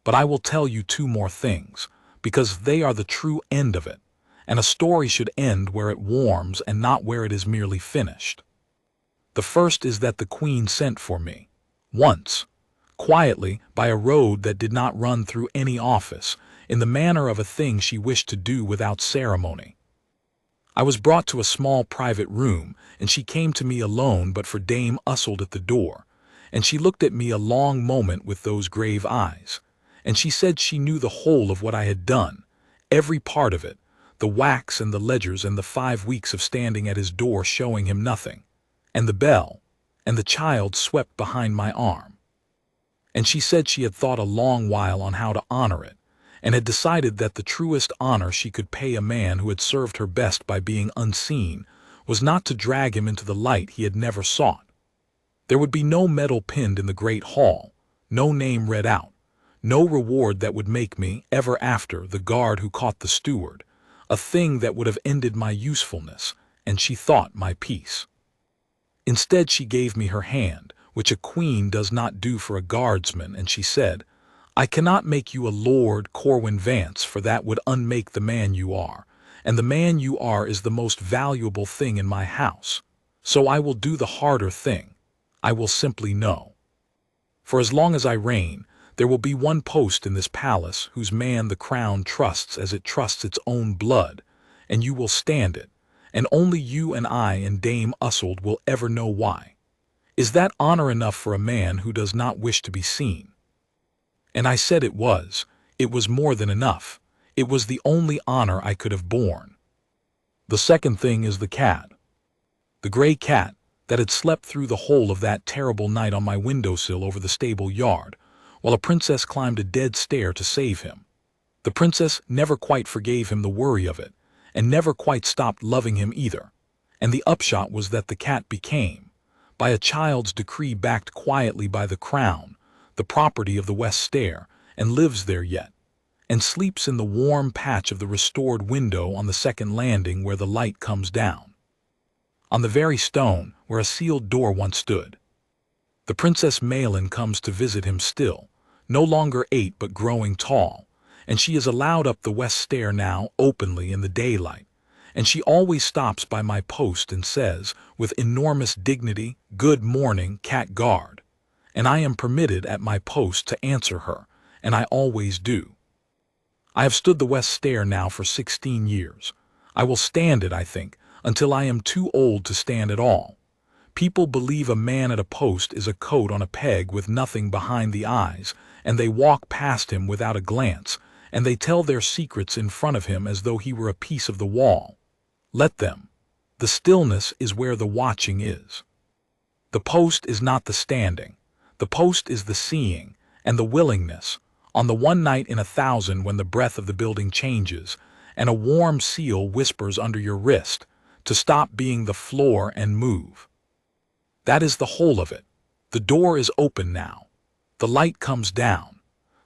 But I will tell you 2 more things, because they are the true end of it, and a story should end where it warms and not where it is merely finished. The first is that the Queen sent for me, once, quietly, by a road that did not run through any office, in the manner of a thing she wished to do without ceremony. I was brought to a small private room, and she came to me alone but for Dame Usselt at the door, and she looked at me a long moment with those grave eyes, and she said she knew the whole of what I had done, every part of it, the wax and the ledgers and the 5 weeks of standing at his door showing him nothing, and the bell, and the child swept behind my arm. And she said she had thought a long while on how to honor it, and had decided that the truest honor she could pay a man who had served her best by being unseen was not to drag him into the light he had never sought. There would be no medal pinned in the great hall, no name read out, No reward that would make me, ever after, the guard who caught the steward, a thing that would have ended my usefulness, and she thought my peace. Instead she gave me her hand, which a queen does not do for a guardsman, and she said, "I cannot make you a Lord Corwin Vance, for that would unmake the man you are, and the man you are is the most valuable thing in my house. So I will do the harder thing. I will simply know. For as long as I reign, there will be one post in this palace whose man the crown trusts as it trusts its own blood, and you will stand it, and only you and I and Dame Usald will ever know why. Is that honor enough for a man who does not wish to be seen?" And I said it was. It was more than enough. It was the only honor I could have borne. The second thing is the cat. The gray cat that had slept through the whole of that terrible night on my windowsill over the stable yard, while a princess climbed a dead stair to save him. The princess never quite forgave him the worry of it, and never quite stopped loving him either. And the upshot was that the cat became, by a child's decree backed quietly by the crown, the property of the West Stair, and lives there yet, and sleeps in the warm patch of the restored window on the second landing where the light comes down, on the very stone where a sealed door once stood. The Princess Malin comes to visit him still, no longer 8 but growing tall, and she is allowed up the West Stair now openly in the daylight, and she always stops by my post and says, with enormous dignity, "Good morning, cat guard," and I am permitted at my post to answer her, and I always do. I have stood the West Stair now for 16 years. I will stand it, I think, until I am too old to stand at all. People believe a man at a post is a coat on a peg with nothing behind the eyes, and they walk past him without a glance, and they tell their secrets in front of him as though he were a piece of the wall. Let them. The stillness is where the watching is. The post is not the standing. The post is the seeing, and the willingness, on the one night in 1,000 when the breath of the building changes, and a warm seal whispers under your wrist, to stop being the floor and move. That is the whole of it. The door is open now. The light comes down.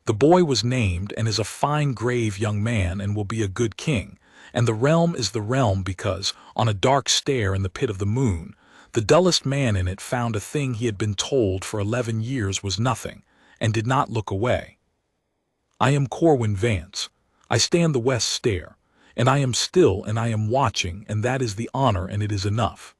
The boy was named and is a fine grave young man and will be a good king, and the realm is the realm because, on a dark stair in the pit of the moon, the dullest man in it found a thing he had been told for 11 years was nothing, and did not look away. I am Corwin Vance. I stand the West Stair, and I am still and I am watching, and that is the honor, and it is enough.